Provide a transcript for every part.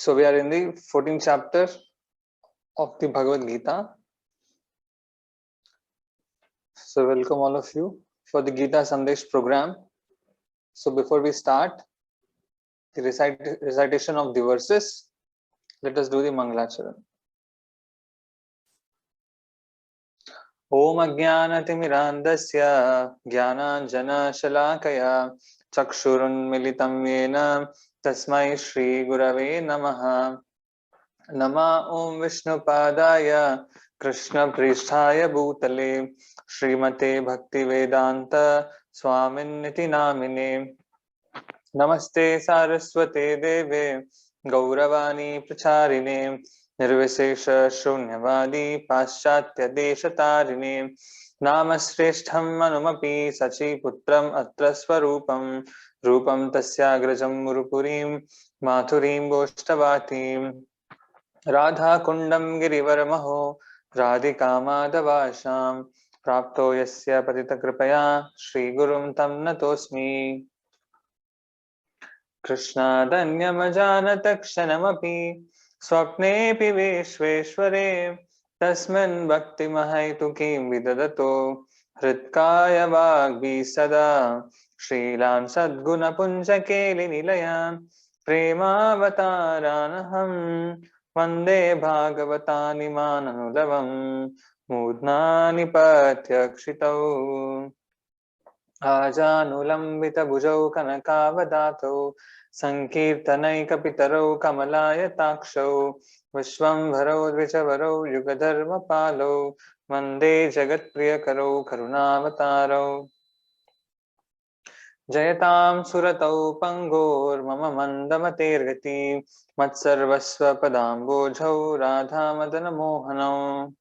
So we are in the 14th chapter of the Bhagavad Gita. So welcome all of you for the Gita Sandesh program. So before we start the recitation of the verses, let us do the Mangalacharan. Om Ajnanatimmirandasya Jnananjana Shalakaya Chakshurunmilitam Yena Tasmai Shri Gurave Namaha. Nama Om Vishnupadaya Krishna Pristhaya Bhutale Srimate Bhaktivedanta Swaminiti Namine. Namaste Saraswate Deve Gauravani Pracharine Nirvisesha Shunyavadi Paschatya Deshatarine Namasreshtham Manumapi Sachi Putram Atra Swarupam Rupam Tasyagrajam Murupurim Mathurim Goshtavatim Radha Kundam Girivaramho Radhika Madhavasham Prapto Yasya Patita Kripaya Shri Gurum Tam Natosmi. Krishna Danyamajanata Kshanamapi Swapnepi Vishveshware Tasman Bhakti Mahaitukim Vidadato Hritkaya Vagvi Sada Shrilan Sadguna Punjakeli Nilayan Premavataranaham Vande Bhagavatani Mananudavam Mudnani Patyakshitau Ajanulambita Bhujau Kanakavadato Sankirtanaikapitaro Kamalayataksho Vishwamvaro Dvichavaro Yugadharma Palo Vande Jagat Priyakaro Karunavataro Jayatam Suratau Pangor Mama Mandamatergati Matsarvasva Padambojhau Radha Madana Mohanam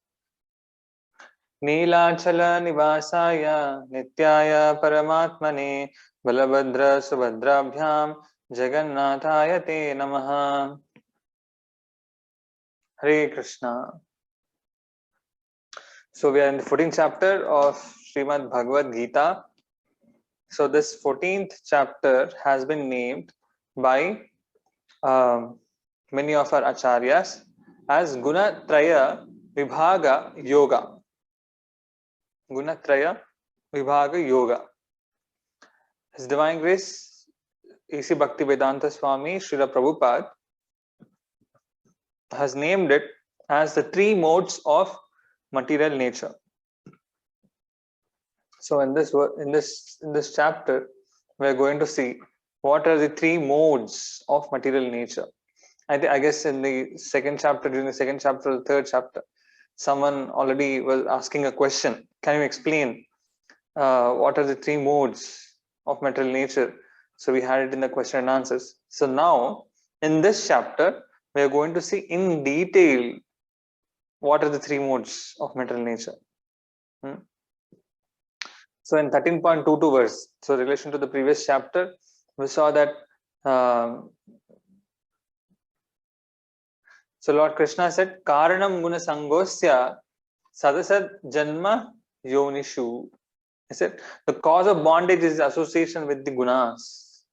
Neelachala Nivasaya Nityaya Paramatmane Balabhadra Subhadrabhyam Jagannathaya Te Namaha. Hare Krishna. So we are in the 14th chapter of Srimad Bhagavad Gita. So this 14th chapter has been named by many of our acharyas as Gunatraya Vibhaga Yoga. Gunatraya Vibhaga Yoga. His Divine Grace A.C. Bhaktivedanta Swami Srila Prabhupada has named it as the three modes of material nature. So in this chapter, we are going to see what are the three modes of material nature. I guess in the second chapter, during the second chapter or the third chapter, someone already was asking a question. Can you explain what are the three modes of material nature? So we had it in the question and answers. So now in this chapter, we are going to see in detail what are the three modes of material nature. So in 13.22 verse, so in relation to the previous chapter, we saw that so Lord Krishna said, Karanam guna sangosya sadasad janma yonishu. He said, the cause of bondage is association with the gunas.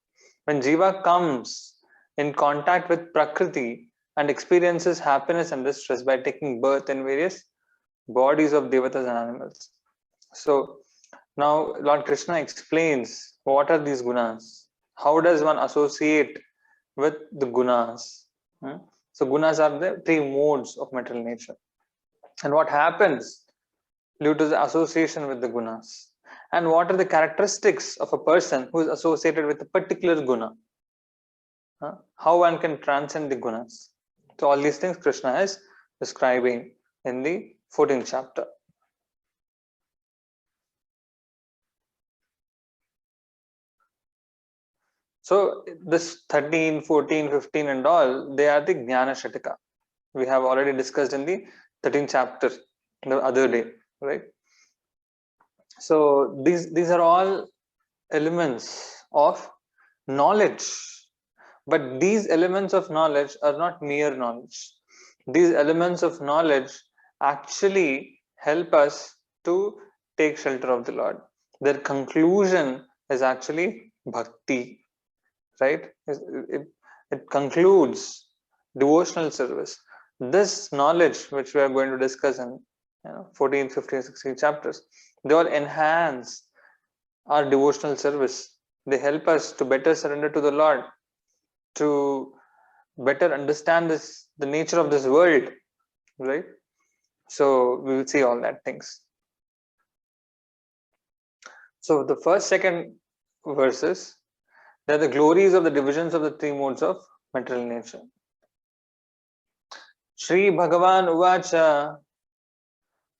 When Jiva comes in contact with Prakriti and experiences happiness and distress by taking birth in various bodies of devatas and animals. So now Lord Krishna explains what are these gunas. How does one associate with the gunas? So gunas are the three modes of material nature. And what happens due to the association with the gunas? And what are the characteristics of a person who is associated with a particular guna? How one can transcend the gunas? So all these things Krishna is describing in the 14th chapter. So this 13, 14, 15 and all, they are the Jnana Shatika. We have already discussed in the 13th chapter the other day, right? So these are all elements of knowledge. But these elements of knowledge are not mere knowledge. These elements of knowledge actually help us to take shelter of the Lord. Their conclusion is actually bhakti, right? It concludes devotional service. This knowledge, which we are going to discuss in 14, 15, 16 chapters, they all enhance our devotional service. They help us to better surrender to the Lord, to better understand the nature of this world, right? So we will see all that things. So the first, second verses, they are the glories of the divisions of the three modes of material nature. Shri Bhagavan Uvacha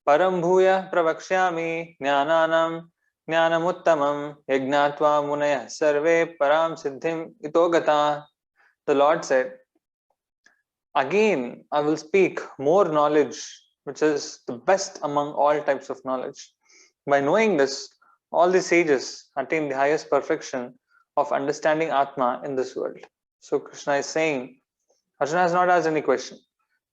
Param Bhuya Pravakshyami Jnananam Jnanamuttamam Yajnatva Munaya Sarve Param Siddhim Itogata. The Lord said, again I will speak more knowledge, which is the best among all types of knowledge. By knowing this, all the sages attain the highest perfection of understanding Atma in this world. So Krishna is saying, Arjuna has not asked any question,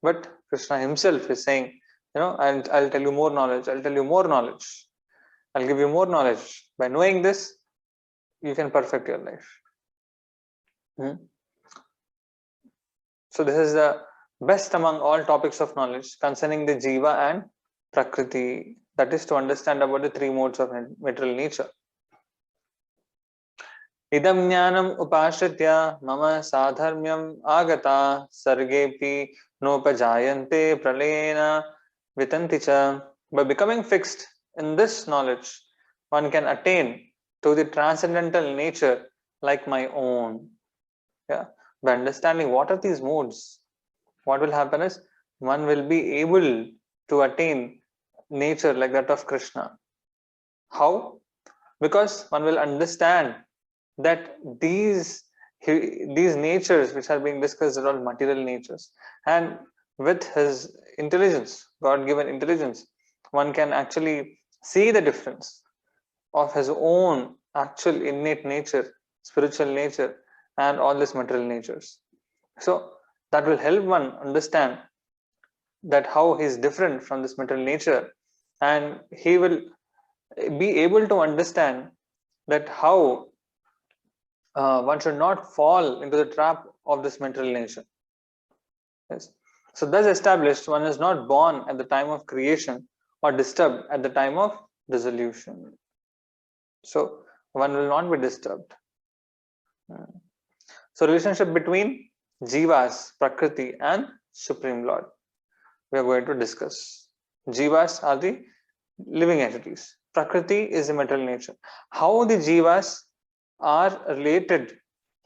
but Krishna himself is saying, I'll tell you more knowledge, I'll tell you more knowledge, I'll give you more knowledge. By knowing this, you can perfect your life. So this is the best among all topics of knowledge concerning the Jiva and Prakriti. That is to understand about the three modes of material nature. Idam jnanam upashritya mama sadharmyam agata sargepi nopajayante pralayena vitanticha. By becoming fixed in this knowledge, one can attain to the transcendental nature like my own. Yeah. By understanding what are these modes, what will happen is one will be able to attain nature like that of Krishna. How? Because one will understand that these natures which are being discussed are all material natures, and with his intelligence, God-given intelligence, one can actually see the difference of his own actual innate nature, spiritual nature, and all these material natures. So that will help one understand that how he is different from this material nature, and he will be able to understand that how one should not fall into the trap of this material nature. Yes. So thus established, one is not born at the time of creation or disturbed at the time of dissolution. So one will not be disturbed. So relationship between Jivas, Prakriti and Supreme Lord, we are going to discuss. Jivas are the living entities. Prakriti is the material nature. How the Jivas are related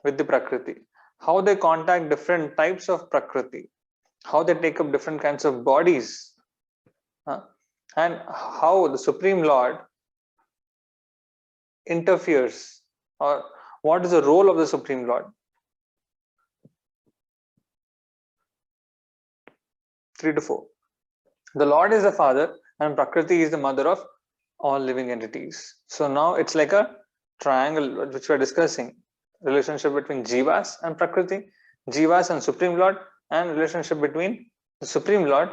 with the Prakriti, how they contact different types of Prakriti, how they take up different kinds of bodies, and how the Supreme Lord interferes, or what is the role of the Supreme Lord. 3 to 4. The Lord is the father and Prakriti is the mother of all living entities. So now it's like a triangle which we are discussing. Relationship between Jivas and Prakriti, Jivas and Supreme Lord, and relationship between the Supreme Lord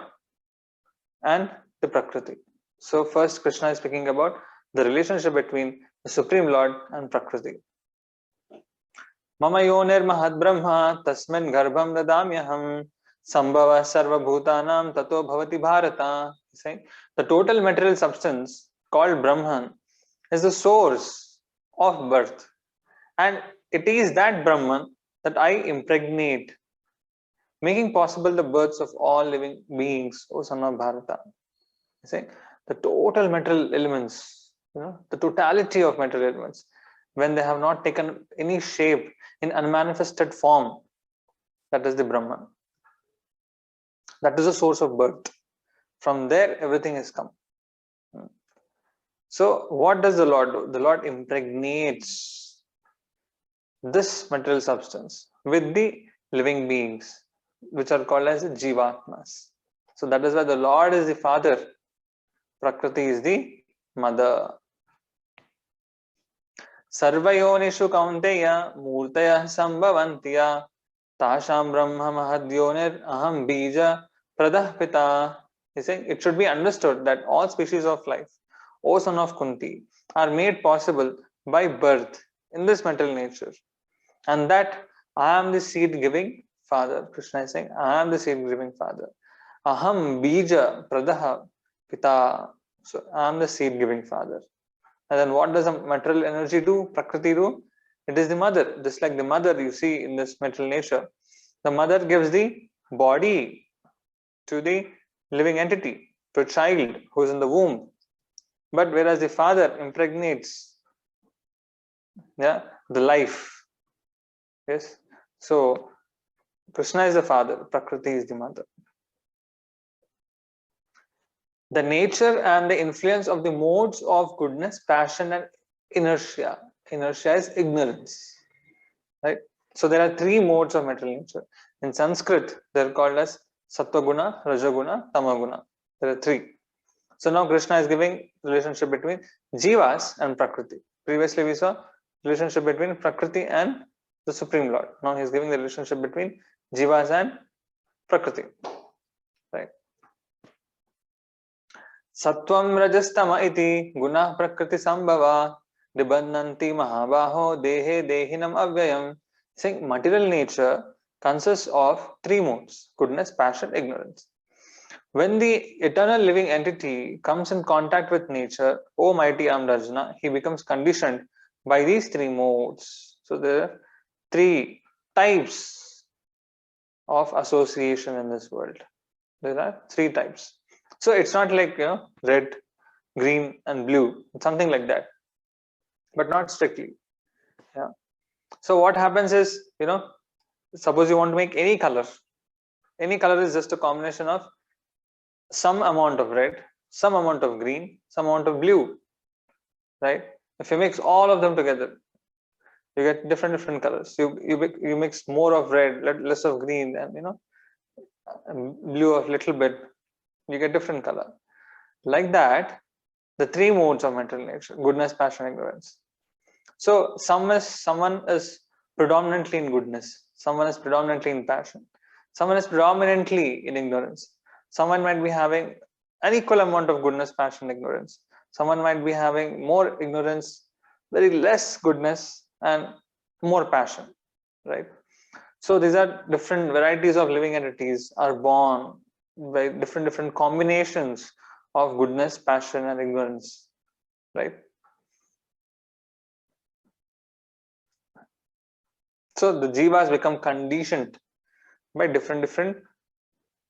and the Prakriti. So first Krishna is speaking about the relationship between the Supreme Lord and Prakriti. Mama yonir mahad brahma tasmin garbham dadamyaham sambhava sarva bhutanam tato bhavati bharata. Saying the total material substance called Brahman is the source of birth, and it is that Brahman that I impregnate, making possible the births of all living beings, O son of Bharata. Saying the total material elements, the totality of material elements, when they have not taken any shape in unmanifested form, that is the Brahman. That is the source of birth. From there, everything has come. So, what does the Lord do? The Lord impregnates this material substance with the living beings, which are called as the Jivatmas. So, that is why the Lord is the father, Prakriti is the mother. Sarvayonishu kaunteya murtaya sambhavantiya tasham brahma mahadyonir aham bija pradah pita. He's saying it should be understood that all species of life, O son of Kunti, are made possible by birth in this material nature, and that I am the seed giving father. Krishna is saying, I am the seed-giving father. Aham bija pradaha pita. So I am the seed-giving father. And then what does the material energy do? Prakriti do? It is the mother. Just like the mother you see in this material nature. The mother gives the body to the living entity, to a child who is in the womb. But whereas the father impregnates, yeah, the life. Yes. So Krishna is the father, Prakriti is the mother. The nature and the influence of the modes of goodness, passion, and inertia. Inertia is ignorance. Right? So there are three modes of material nature. In Sanskrit, they're called as Sattva-guna, Raja-guna, Tama-guna. There are three. So now Krishna is giving relationship between Jivas and Prakriti. Previously we saw relationship between Prakriti and the Supreme Lord. Now he is giving the relationship between Jivas and Prakriti. Right? Sattvam Rajastama iti guna Prakriti sambhava nibannanti mahabaho dehe dehinam avyayam. Saying material nature consists of three modes: goodness, passion, ignorance. When the eternal living entity comes in contact with nature, O mighty Arjuna, he becomes conditioned by these three modes. So there are three types of association in this world. There are three types. So it's not like, red, green, and blue. It's something like that, but not strictly. Yeah. So what happens is, suppose you want to make any color. Any color is just a combination of some amount of red, some amount of green, some amount of blue, right? If you mix all of them together, you get different colors. You mix more of red, less of green, and blue of little bit, you get different color. Like that, the three modes of mental nature: goodness, passion, ignorance. So someone is predominantly in goodness, someone is predominantly in passion, someone is predominantly in ignorance. Someone might be having an equal amount of goodness, passion, ignorance. Someone might be having more ignorance, very less goodness, and more passion, right? So these are different varieties of living entities are born by different combinations of goodness, passion, and ignorance, right? So the jivas become conditioned by different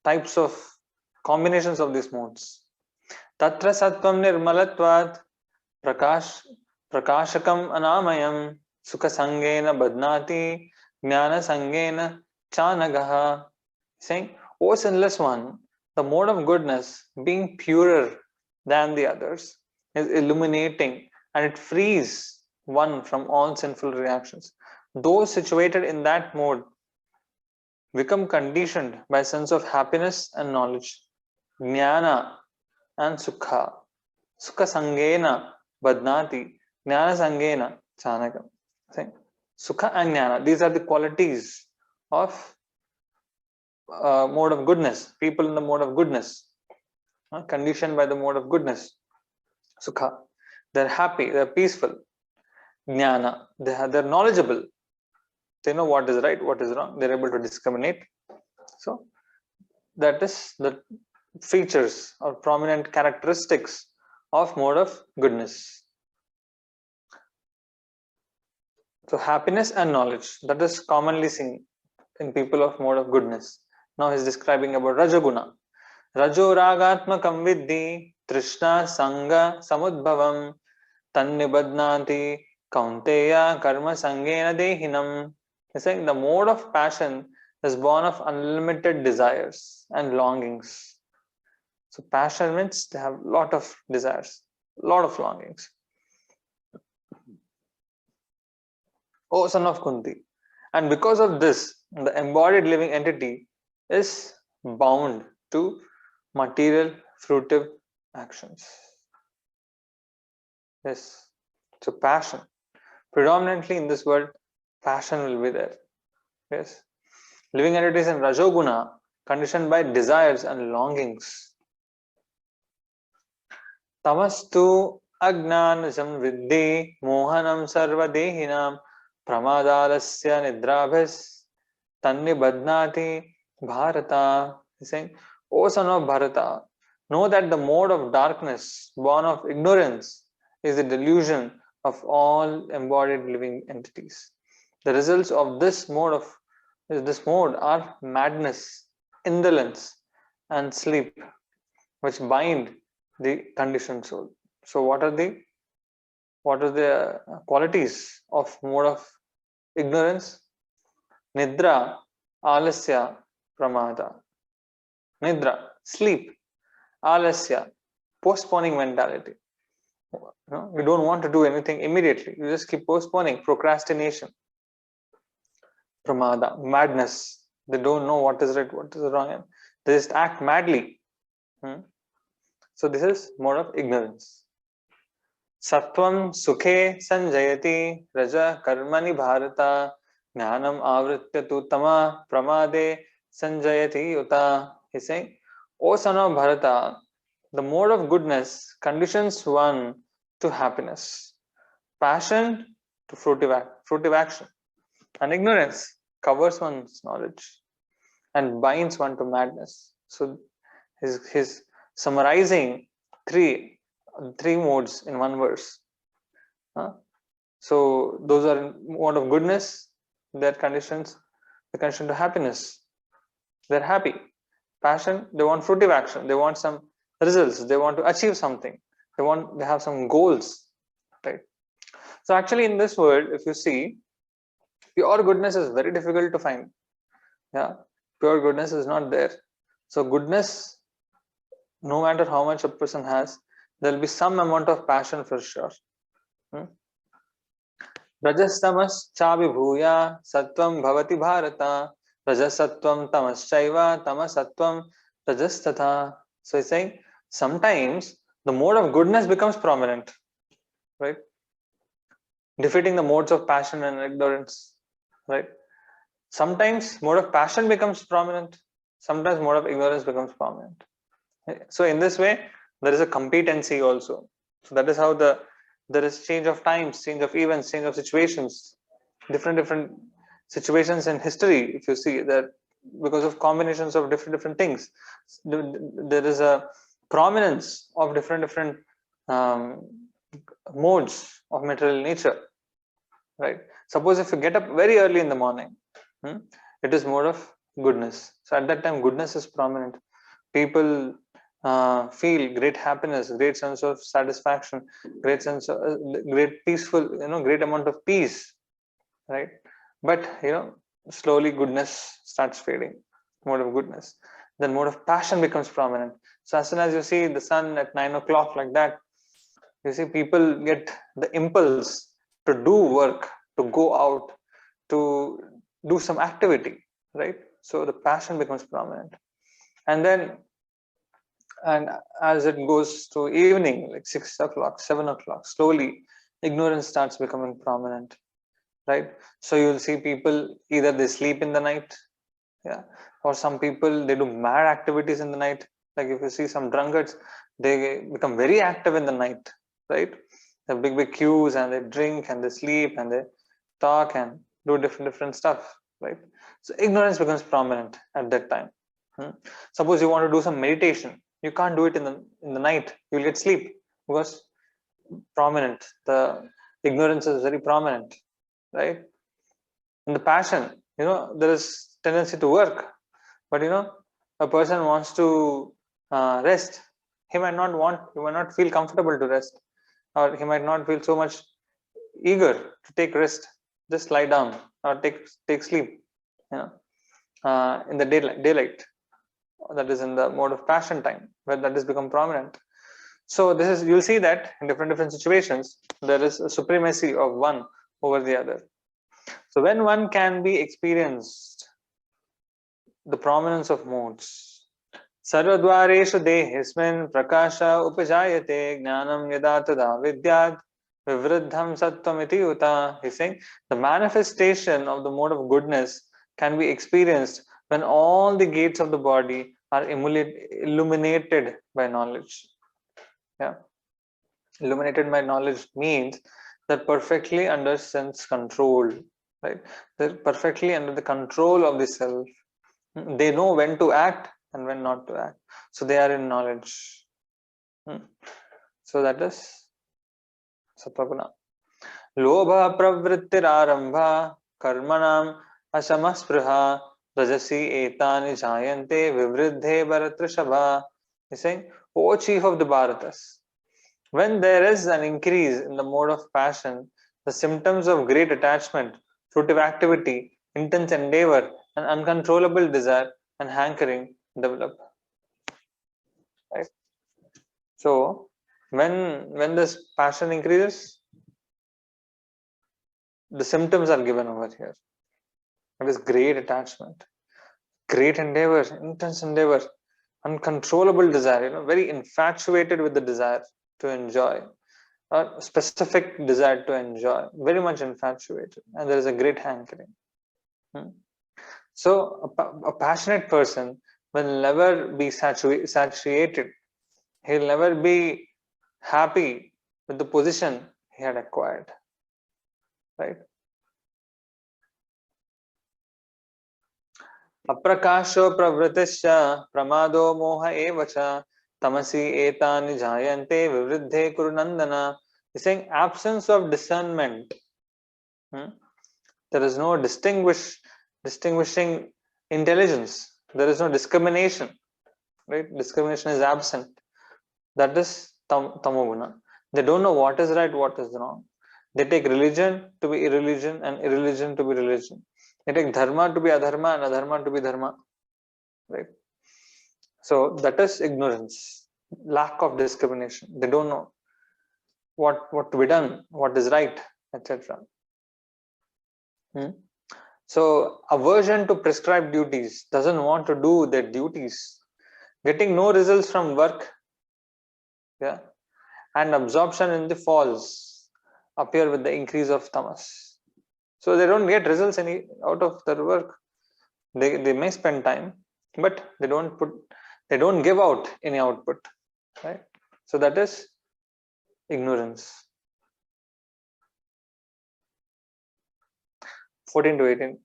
types of combinations of these modes. Tatra sattvam nirmalatvat prakashakam anamayam sukha sangena badnati jnana sangena chanagaha. Saying, O sinless one, the mode of goodness, being purer than the others, is illuminating, and it frees one from all sinful reactions. Those situated in that mode become conditioned by a sense of happiness and knowledge, jnana and sukha. Sukha sangena badnati, jnana sangena chanakam. Sukha and jnana, these are the qualities of mode of goodness. People in the mode of goodness, conditioned by the mode of goodness. Sukha, they're happy, they're peaceful. Jnana, they're knowledgeable. They know what is right, what is wrong. They're able to discriminate. So that is the features or prominent characteristics of mode of goodness. So happiness and knowledge, that is commonly seen in people of mode of goodness. Now he's describing about Rajaguna. Rajo ragatmakam viddhi trishna sanga samudbhavam tannibadnati kaunteya karma sangena dehinam. He's saying the mode of passion is born of unlimited desires and longings. So passion means they have a lot of desires, a lot of longings. O son of Kunti. And because of this, the embodied living entity is bound to material fruitive actions. Yes. So passion. Predominantly in this world, passion will be there. Yes. Living entities in Rajoguna, conditioned by desires and longings. Tamastu agnanajam viddhi mohanam sarva dehinam pramadarasya nidrabhis Tanni Badnati Bharata. He's saying, O son of Bharata, know that the mode of darkness, born of ignorance, is the delusion of all embodied living entities. The results of this mode are madness, indolence, and sleep, which bind the conditioned soul. So, what are the qualities of mode of ignorance? Nidra, alasya, pramada. Nidra, sleep. Alasya, postponing mentality. You don't want to do anything immediately. You just keep postponing. Procrastination. Pramada, madness. They don't know what is right, what is wrong, and they just act madly. So this is mode of ignorance. Sattvam sukhe sanjayati raja karmani bharata jnanam avritya tu tama pramade sanjayati yuta. He's saying, O son of Bharata, the mode of goodness conditions one to happiness, passion to fruitive action, and ignorance covers one's knowledge and binds one to madness. So his summarizing three modes in one verse. So those are mode of goodness, their conditions, the condition to happiness. They're happy. Passion, they want fruitive action, they want some results, they want to achieve something, they have some goals, right? So actually in this world, if you see, pure goodness is very difficult to find. Pure goodness is not there. So goodness, no matter how much a person has, there'll be some amount of passion for sure. Rajastamas chabhibhuya sattvam bhavati bharata rajasattvam tamaschaiva tamasattvam rajastatha. So he's saying sometimes the mode of goodness becomes prominent, right? Defeating the modes of passion and ignorance, right? Sometimes mode of passion becomes prominent, sometimes mode of ignorance becomes prominent. So in this way, there is a competency also. So that is how there is change of times, change of events, change of situations, different situations in history. If you see that, because of combinations of different things, there is a prominence of different modes of material nature, right? Suppose if you get up very early in the morning, it is mode of goodness. So at that time, goodness is prominent. People feel great happiness, great sense of satisfaction, great sense of great peaceful, great amount of peace, right? But slowly goodness starts fading, mode of goodness. Then mode of passion becomes prominent. So as soon as you see the sun at 9 o'clock like that, you see people get the impulse to do work, to go out, to do some activity, right? So the passion becomes prominent. And as it goes to evening, like 6 o'clock, 7 o'clock, slowly ignorance starts becoming prominent, right? So you'll see people, either they sleep in the night, or some people, they do mad activities in the night. Like if you see some drunkards, they become very active in the night, right? They have big queues, and they drink and they sleep and they talk and do different stuff, right? So ignorance becomes prominent at that time. Suppose you want to do some meditation, you can't do it in the night. You'll get sleep because prominent. The ignorance is very prominent, right? And the passion, there is tendency to work, but a person wants to rest. He might not feel comfortable to rest, or he might not feel so much eager to take rest. Just lie down or take sleep, in the daylight. That is in the mode of passion time, where that has become prominent. So you'll see that in different situations, there is a supremacy of one over the other. So when one can be experienced, the prominence of modes. Sarvadvareshu dehismin prakasha upajayate jnanam yada tada vidyat vivriddham sattvam iti uta. He's saying the manifestation of the mode of goodness can be experienced when all the gates of the body are illuminated by knowledge. Illuminated by knowledge means that perfectly under sense control, right? They're perfectly under the control of the self. They know when to act and when not to act. So they are in knowledge. So that is Sattva-guna. Lobha pravrittirarambha karmanam asamaspruha rajasi etani jayante vivriddhe bharatrishabha. He's saying, O chief of the Bharatas, when there is an increase in the mode of passion, the symptoms of great attachment, fruitive activity, intense endeavor, and uncontrollable desire and hankering develop. Right? So, when this passion increases, the symptoms are given over here. It is great attachment, great endeavor, intense endeavor, uncontrollable desire, very infatuated with the desire to enjoy, a specific desire to enjoy, very much infatuated, and there is a great hankering. So a passionate person will never be satiated. He'll never be happy with the position he had acquired. Right? Aprakasho pravritisya pramado moha evacha tamasi etani jayante vivriddhe kurunandana. He's saying absence of discernment. There is no distinguishing intelligence. There is no discrimination. Right? Discrimination is absent. That is tamoguna. They don't know what is right, what is wrong. They take religion to be irreligion and irreligion to be religion. They take dharma to be adharma and adharma to be dharma. Right? So that is ignorance, lack of discrimination. They don't know what to be done, what is right, etc. So aversion to prescribed duties, doesn't want to do their duties, getting no results from work, and absorption in the falls appear with the increase of tamas. So they don't get results out of their work. They may spend time, but they don't give out any output, right? So that is ignorance. 14 to 18.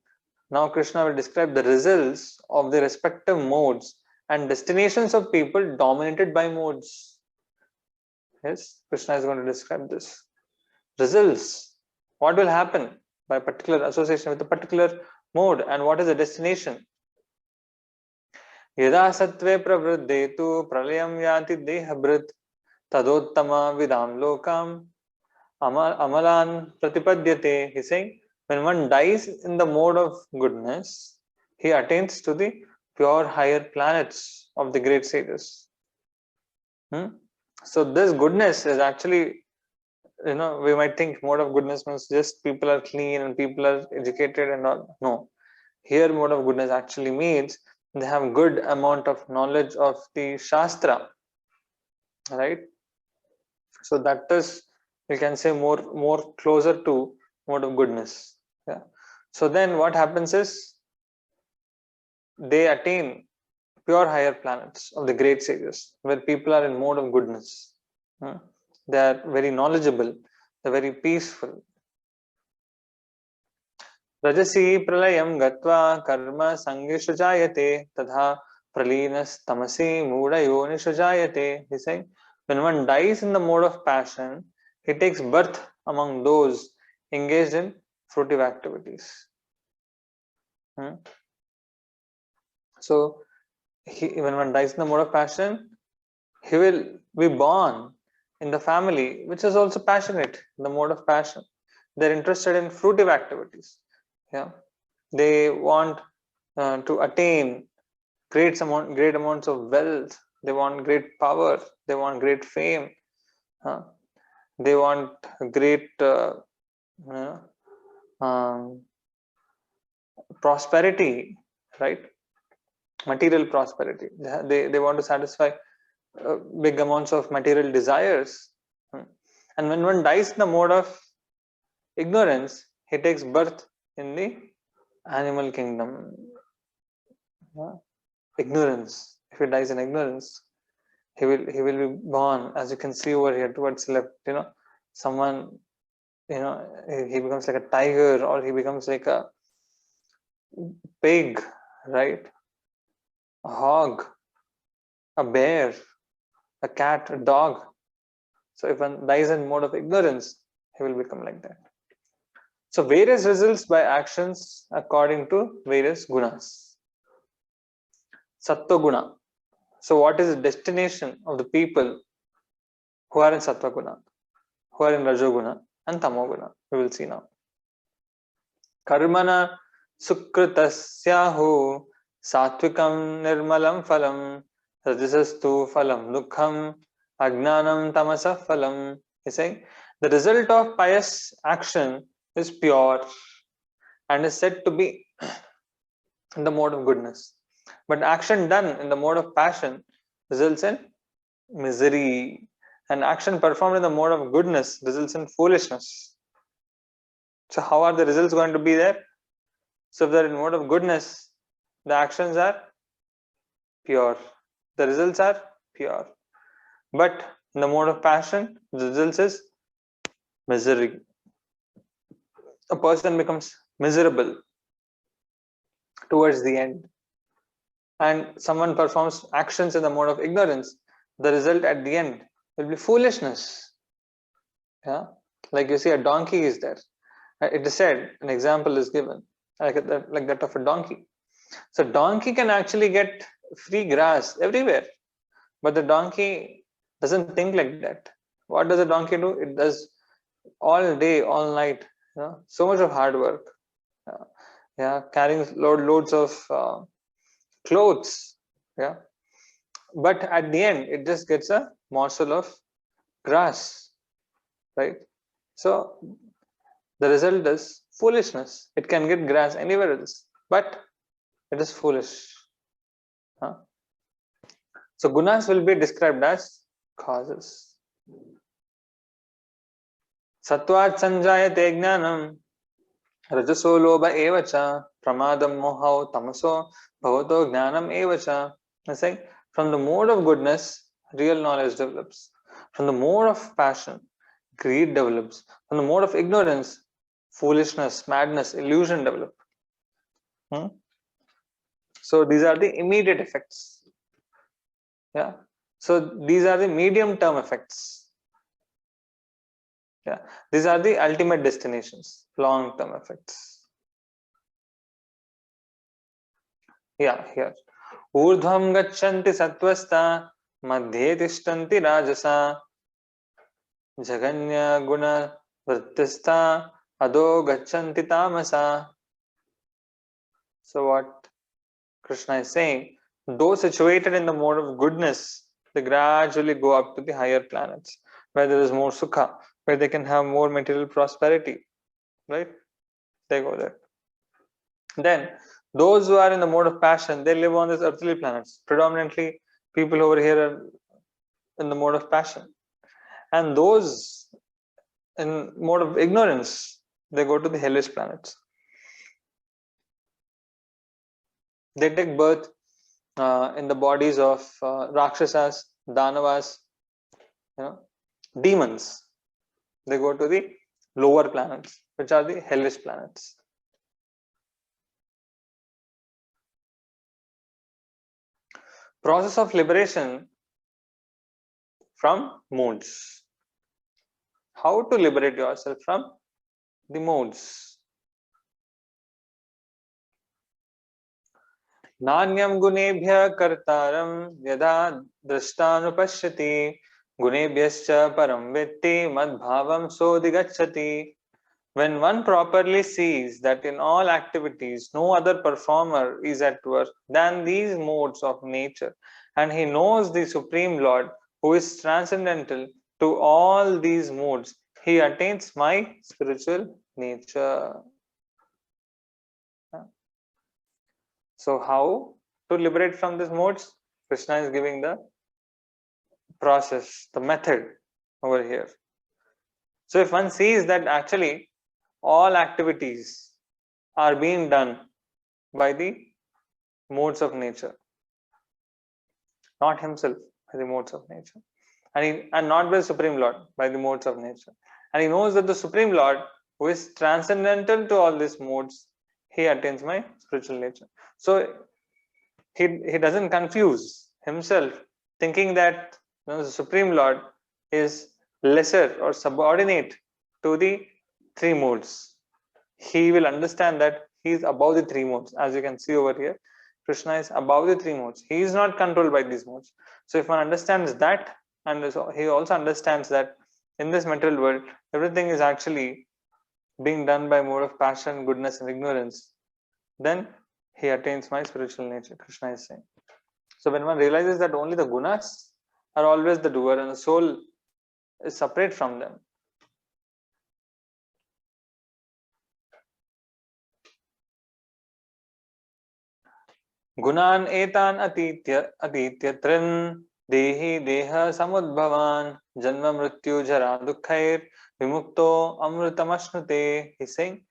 Now Krishna will describe the results of the respective modes and destinations of people dominated by modes. Yes, Krishna is going to describe this. Results. What will happen by particular association with a particular mode, and what is the destination? Yada sattve pravriddhetu pralayam yanti dehabrit tadottama vidam lokam amalan pratipadyate. He's saying, when one dies in the mode of goodness, he attains to the pure higher planets of the great sages. So this goodness is actually, we might think mode of goodness means just people are clean and people are educated and all. No. Here mode of goodness actually means they have good amount of knowledge of the Shastra. Right? So that is, you can say, more closer to mode of goodness. Yeah. So then what happens is they attain pure higher planets of the great sages, where people are in mode of goodness. They are very knowledgeable, they're very peaceful. Rajasi pralayam gatva karma sangishu jayate tadha pralinas tamasi muda yonishu jayate. He's saying, when one dies in the mode of passion, he takes birth among those engaged in fruitive activities. So when one dies in the mode of passion, he will be born in the family which is also passionate in the mode of passion. They're interested in fruitive activities. Yeah, they want to attain great amounts of wealth. They want great power. They want great fame. They want great prosperity, right? Material prosperity. They want to satisfy big amounts of material desires. And when one dies in the mode of ignorance, he takes birth in the animal kingdom. Ignorance. If he dies in ignorance, he will be born, as you can see over here towards left, someone he becomes like a tiger, or he becomes like a pig, right? A hog, a bear, a cat, a dog. So if one dies in mode of ignorance, he will become like that. So various results by actions according to various gunas. Sattva guna. So what is the destination of the people who are in Sattva guna, who are in Rajoguna and Tamoguna? We will see now. Karmana sukritasyahu satvikam nirmalam phalam rajasastu phalam dukkham agnanam tamasa phalam. He's saying the result of pious action is pure and is said to be in the mode of goodness. But action done in the mode of passion results in misery, and action performed in the mode of goodness results in foolishness. So how are the results going to be there? So if they're in mode of goodness, the actions are pure, the results are pure. But in the mode of passion, the results is misery. A person becomes miserable towards the end. And someone performs actions in the mode of ignorance, the result at the end will be foolishness. Yeah, like you see, a donkey is there. It is said, an example is given, like that of a donkey. So donkey can actually get free grass everywhere, but the donkey doesn't think like that. What does a donkey do? It does all day, all night. So much of hard work. Carrying loads of clothes. Yeah, but at the end, it just gets a morsel of grass, right? So the result is foolishness. It can get grass anywhere else, but it is foolish. So gunas will be described as causes. Sattvat sanjayate jnanam rajaso lobha evacha pramadam mohau tamaso bhavato jnanam evacha. It's like from the mode of goodness, real knowledge develops. From the mode of passion, greed develops. From the mode of ignorance, foolishness, madness, illusion develop. So these are the immediate effects. Yeah. So these are the medium term effects. Yeah. These are the ultimate destinations, long term effects. Yeah, here. Urdhvam gachanti sattvasta madhye tishtanti rajasa jaganya guna vrittistha ado gachanti tamasa. So what Krishna is saying, those situated in the mode of goodness, they gradually go up to the higher planets, where there is more sukha, where they can have more material prosperity, right? They go there. Then those who are in the mode of passion, they live on these earthly planets. Predominantly, people over here are in the mode of passion. And those in mode of ignorance, they go to the hellish planets. They take birth in the bodies of Rakshasas, Danavas, demons. They go to the lower planets, which are the hellish planets. Process of liberation from modes. How to liberate yourself from the modes? नान्यं गुणेभ्यः कर्तारं यदा दृष्टानुपश्यति गुणेभ्यश्च परं वेत्ति मद्भावं सोऽधिगच्छति. When one properly sees that in all activities no other performer is at work than these modes of nature, and he knows the Supreme Lord who is transcendental to all these modes, he attains my spiritual nature. So how to liberate from these modes? Krishna is giving the process, the method over here. So if one sees that actually all activities are being done by the modes of nature, not himself, by the modes of nature, and not by the Supreme Lord, by the modes of nature, and he knows that the Supreme Lord, who is transcendental to all these modes, he attains my spiritual nature. So he doesn't confuse himself, thinking that the Supreme Lord is lesser or subordinate to the three modes. He will understand that he is above the three modes. As you can see over here, Krishna is above the three modes. He is not controlled by these modes. So if one understands that, and so he also understands that in this material world, everything is actually being done by mode of passion, goodness, and ignorance, then he attains my spiritual nature, Krishna is saying. So when one realizes that only the gunas are always the doer and the soul is separate from them, गुणान एतान अतीत्य त्रिन देहि देह samudbhavan janma mrityu jara dukkhair vimukto amrutamashnute. He's saying,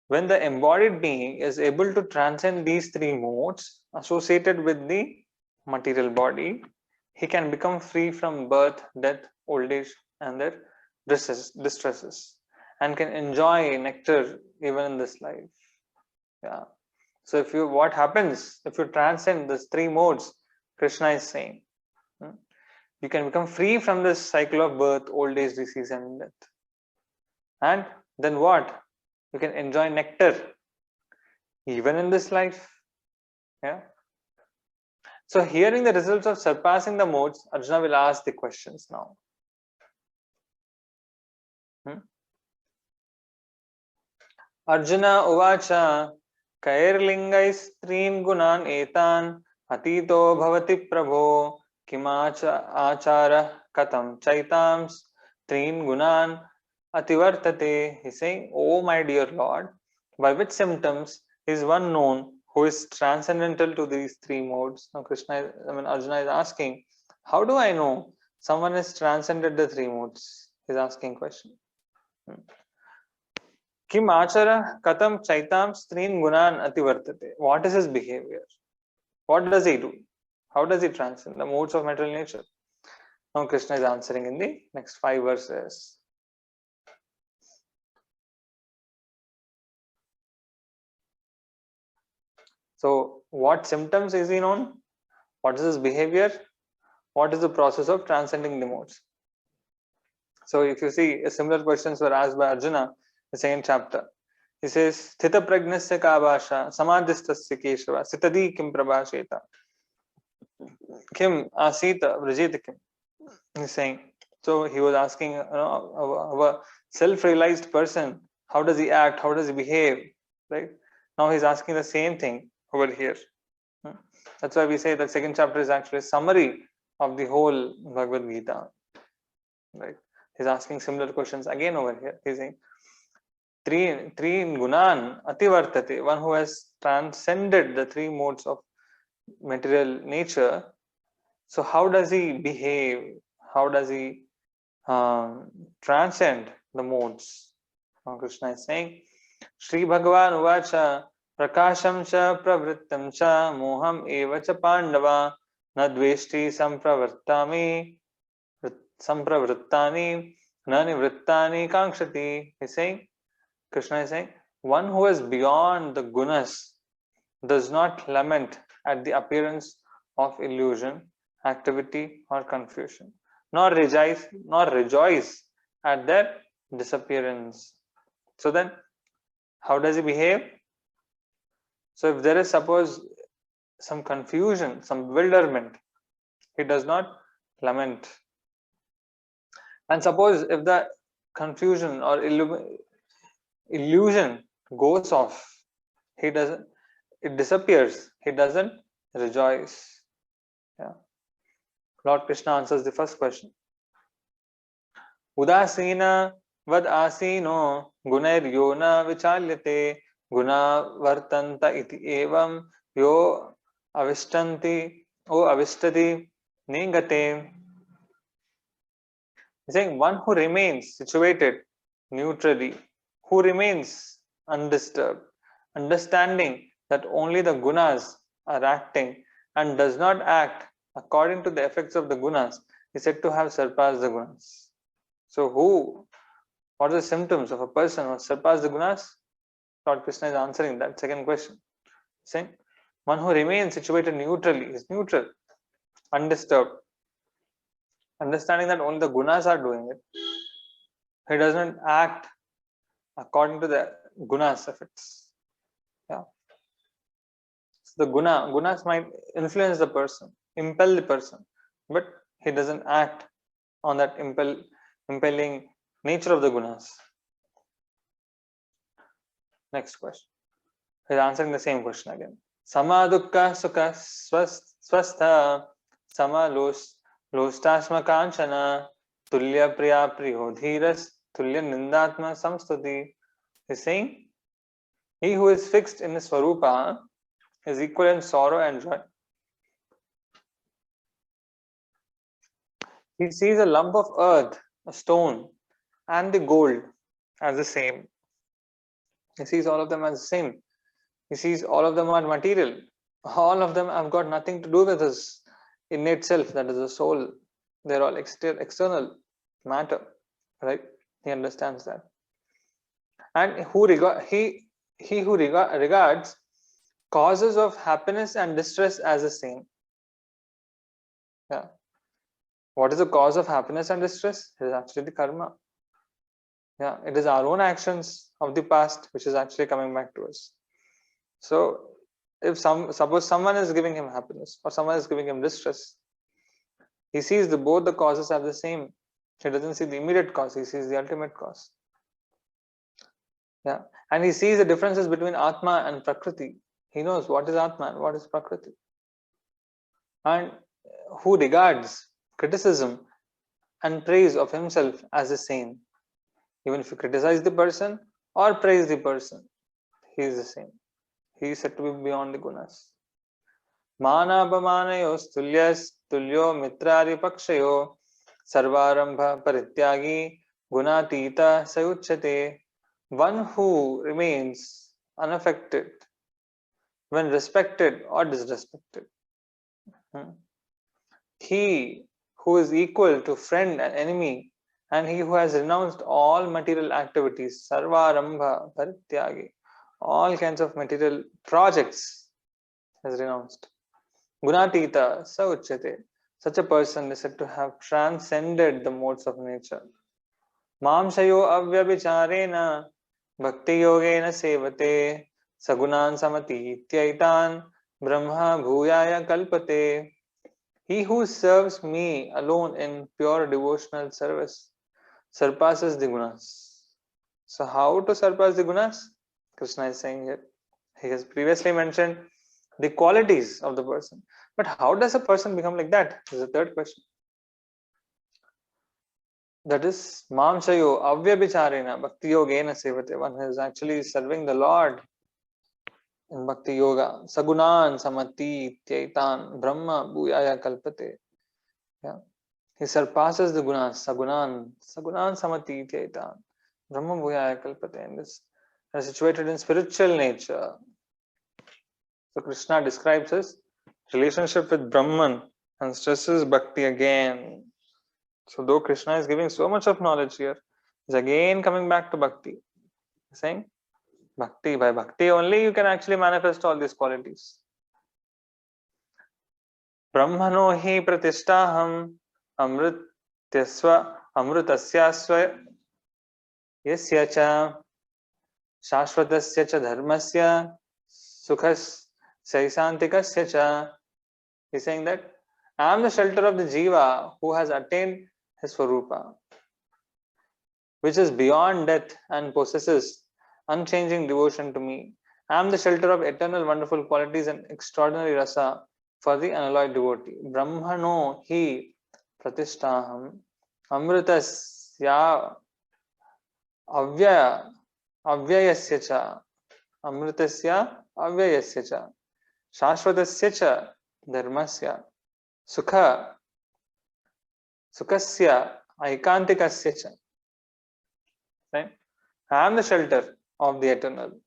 when the embodied being is able to transcend these three modes associated with the material body, he can become free from birth, death, old age, and their distresses, and can enjoy nectar even in this life. Yeah. So if you, what happens if you transcend these three modes, Krishna is saying, you can become free from this cycle of birth, old age, disease, and death. And then what? You can enjoy nectar even in this life. Yeah. So hearing the results of surpassing the modes, Arjuna will ask the questions now. Arjuna uvacha कैर्लिङ्गैस्त्रीन् गुणान् एतान् अतीतो भवति प्रभो किमाचारः कथं चैतां त्रीन् गुणान् ativartate. He's saying, oh my dear Lord, by which symptoms is one known who is transcendental to these three modes? Now Arjuna is asking, how do I know someone has transcended the three modes? He's asking question. Kim achara katam chaitam strin gunan ativartate. What is his behavior? What does he do? How does he transcend the modes of material nature? Now Krishna is answering in the next 5 verses. So what symptoms is he known? What is his behavior? What is the process of transcending the modes? So if you see, similar questions were asked by Arjuna in the second chapter. He says, Sthita pragnasya ka bhasha, samadhistasya keshava, sitadi kim prabhasheta, kim asita vrajeta kim. He's saying, so he was asking, a self-realized person, how does he act, how does he behave, right? Now he's asking the same thing over here. That's why we say that second chapter is actually a summary of the whole Bhagavad Gita, right? He's asking similar questions again over here. He's saying, Three gunan ativartate, one who has transcended the three modes of material nature. So how does he behave? How does he transcend the modes? Now Krishna is saying, Shri Bhagavan uvacha prakasham cha pravrittam cha moham eva cha pandava na dveshti sampravrittani na nivrittani kankshati. He's saying, Krishna is saying, one who is beyond the gunas does not lament at the appearance of illusion, activity, or confusion, nor rejoice at their disappearance. So then, how does he behave? So if there is, suppose, some confusion, some bewilderment, he does not lament. And suppose if the confusion or illusion goes off, it disappears, he doesn't rejoice. Yeah. Lord Krishna answers the first question. Udasina vad asino gunairyo na vichalyate guna vartanta iti evam yo avistati ningate. He's saying, one who remains situated neutrally, who remains undisturbed, understanding that only the gunas are acting and does not act according to the effects of the gunas, is said to have surpassed the gunas. So who What are the symptoms of a person who surpasses the gunas? Lord Krishna is answering that second question, saying, one who remains situated neutrally is neutral, undisturbed, understanding that only the gunas are doing it. He doesn't act according to the gunas effects. Yeah. So the gunas might influence the person, impel the person, but he doesn't act on that impelling nature of the gunas. Next question. He's answering the same question again. Sama dukkha sukha swastha sama lostasma kanchana tulya priya priyo dhiras tulya nindatma samstuti. He's saying, he who is fixed in his swarupa is equal in sorrow and joy. He sees a lump of earth, a stone, and the gold as the same. He sees all of them as the same. He sees all of them are material. All of them have got nothing to do with his innate self, that is the soul. They're all external matter, right? He understands that. And he who regards causes of happiness and distress as the same. Yeah. What is the cause of happiness and distress? It is actually the karma. Yeah, it is our own actions of the past which is actually coming back to us. So if suppose someone is giving him happiness or someone is giving him distress, he sees both the causes are the same. He doesn't see the immediate cause, he sees the ultimate cause. Yeah, and he sees the differences between Atma and Prakriti. He knows what is Atma and what is Prakriti. And who regards criticism and praise of himself as the same. Even if you criticize the person or praise the person, he is the same. He is said to be beyond the gunas. Manapamanayo tulyo mitrari pakshayo sarvarambha parityagi gunatita sayuchyate. One who remains unaffected when respected or disrespected. He who is equal to friend and enemy, and he who has renounced all material activities, sarvarambha parityagi, all kinds of material projects has renounced. Gunatita sauchyate. Such a person is said to have transcended the modes of nature. Mamsayo avyabhicharena bhakti yogena sevate sagunan samati tyaitan brahma bhuyaya kalpate. He who serves me alone in pure devotional service surpasses the gunas. So how to surpass the gunas? Krishna is saying here. He has previously mentioned the qualities of the person. But how does a person become like that? This is the third question. That is Mamsayo Avyabhicharena Bhakti Yogena Sevate. One who is actually serving the Lord in Bhakti Yoga. Sagunan Samati Tyaitan Brahma Bhuyaya Kalpate. Yeah. He surpasses the gunas. Sagunan Samati Tyaitan Brahma Bhuyaya Kalpate. And this is situated in spiritual nature. So Krishna describes his relationship with Brahman and stresses bhakti again. So though Krishna is giving so much of knowledge here, he's again coming back to bhakti. He's saying, bhakti, by bhakti only you can actually manifest all these qualities. Brahmano hi pratishtaham amrutasyasva yasya cha shashvatasya cha dharmasya sukhas saisantikasya cha. He's saying that I am the shelter of the jiva who has attained his swarupa, which is beyond death and possesses unchanging devotion to me. I am the shelter of eternal wonderful qualities and extraordinary rasa for the unalloyed devotee. Brahmano hi pratishtaham amritasya avyayasya cha amritasya avyayasya cha shashvatasya cha dharmasya sukhasya aikantikasya cha. Right? I am the shelter of the eternal.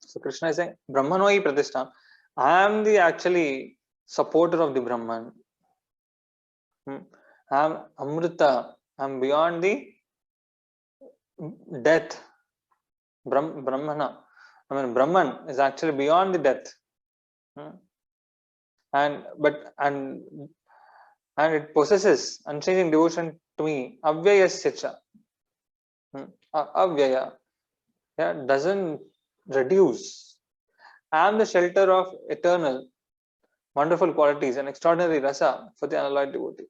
So Krishna is saying, Brahmanoi Pratistham. I am the actually supporter of the Brahman. I am Amrita. I am beyond the death. Brahmana, I mean Brahman is actually beyond the death. And it possesses unchanging devotion to me. Avyayasya. Avyaya. Yeah, doesn't reduce. I am the shelter of eternal, wonderful qualities and extraordinary rasa for the unalloyed devotee.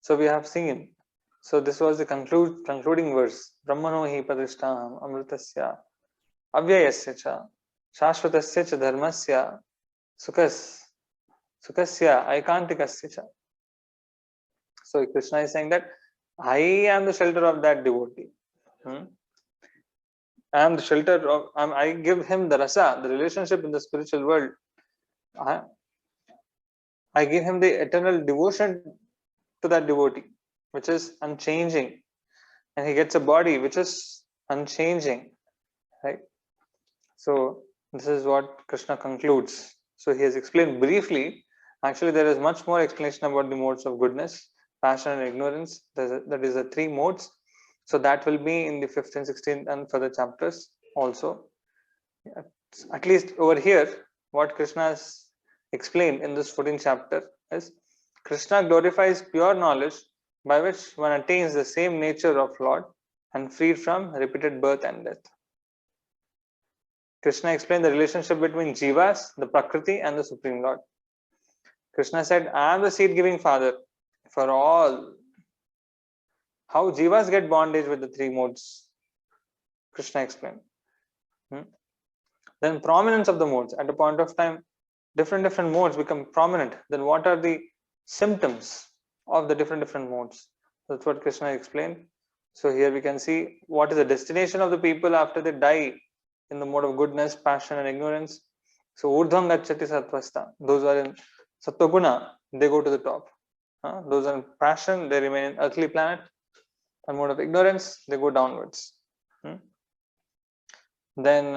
So we have seen. So this was the concluding verse. Brahmano hi padrishtaham amritasya avyayasya cha shashvatasya cha dharmasya sukasya aikantikasya cha. So Krishna is saying that I am the shelter of that devotee. I am the shelter of. I give him the rasa, the relationship in the spiritual world. I give him the eternal devotion to that devotee, which is unchanging, and he gets a body which is unchanging, right? So this is what Krishna concludes. So he has explained briefly. Actually, there is much more explanation about the modes of goodness, passion, and ignorance. That is the three modes. So that will be in the 5th and 16th and further chapters also. At least over here, what Krishna has explained in this 14th chapter is Krishna glorifies pure knowledge by which one attains the same nature of Lord and freed from repeated birth and death. Krishna explained the relationship between Jivas, the Prakriti, and the Supreme Lord. Krishna said, I am the seed-giving father for all. How Jivas get bondage with the three modes, Krishna explained. Then prominence of the modes. At a point of time, different modes become prominent. Then what are the symptoms of the different modes? That's what Krishna explained. So here we can see what is the destination of the people after they die in the mode of goodness, passion, and ignorance. So urdhvam gacchati sattvastha. Those are in sattva-guna, they go to the top. Those are in passion, they remain in earthly planet. And mode of ignorance, they go downwards. Then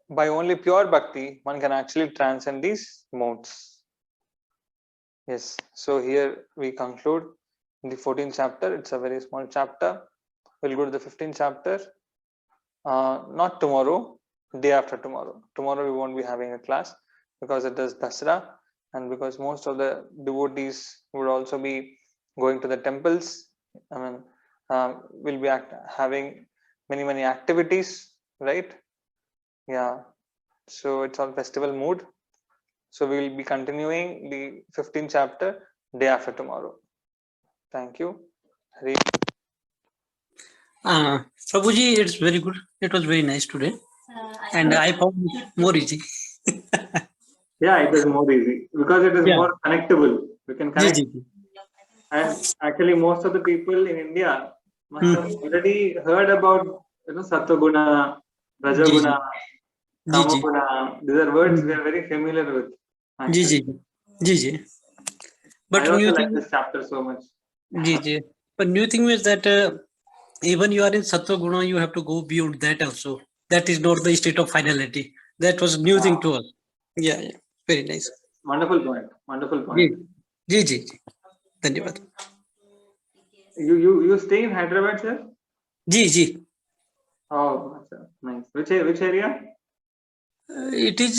by only pure bhakti, one can actually transcend these modes. Yes, so here we conclude the 14th chapter. It's a very small chapter. We'll go to the 15th chapter. Not tomorrow, day after tomorrow. Tomorrow we won't be having a class because it is Dasra and because most of the devotees would also be going to the temples. I mean, we'll be having many activities, right? Yeah, so it's on festival mood. So we will be continuing the 15th chapter day after tomorrow. Thank you. Hari. Prabhuji, it's very good. It was very nice today. And I found it more easy. Yeah, it is more easy because it is more connectable. We can connect. And actually, most of the people in India must have already heard about Sattva-guna, Rajaguna, Tamoguna. These are words we are very familiar with. But I also like this chapter so much. But new thing is that even you are in Sattva Guna, you have to go beyond that also. That is not the state of finality. That was new thing to us. Yeah, very nice. Wonderful point. Wonderful point. Dhanyavad. You stay in Hyderabad, sir? Oh, nice. Which area? It is,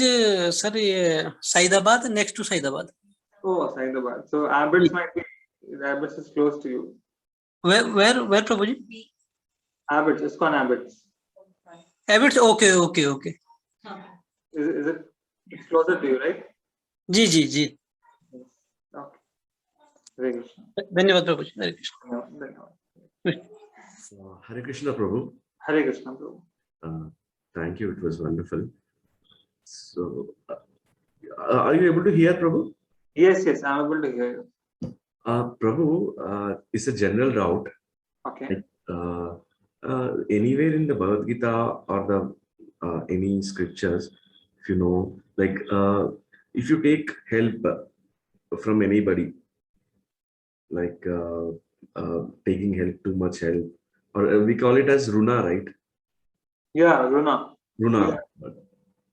sir, Saidabad, next to Saidabad. Oh, Saidabad. So Abbots might be. Abbots is close to you. Where, Prabhuji? Abbots. ISKCON Abbots. Abbots. Okay. Is it? It's closer to you, right? Ji. Okay. Hare Krishna. धन्यवाद प्रभु जी. Hare Krishna. Hare Krishna, Prabhu. Hare Krishna, Prabhu. Thank you. It was wonderful. So, are you able to hear, Prabhu? Yes, I'm able to hear you. Prabhu, it's a general doubt. Okay. Anywhere in the Bhagavad Gita or the any scriptures, if you know, like if you take help from anybody, like taking help, too much help, or we call it as runa, right? Yeah, runa.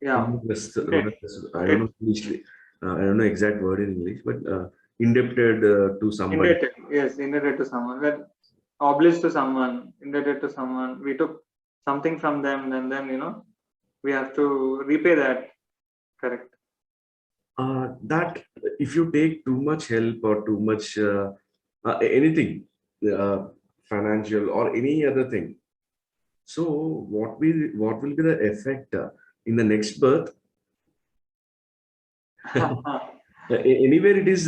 Yeah. I don't know English. I don't know exact word in English, but indebted to somebody. Indebted, yes, indebted to someone. We're obliged to someone, indebted to someone. We took something from them, and then we have to repay that. Correct. That if you take too much help or too much anything, financial or any other thing, so what will be the effect in the next birth? Anywhere it is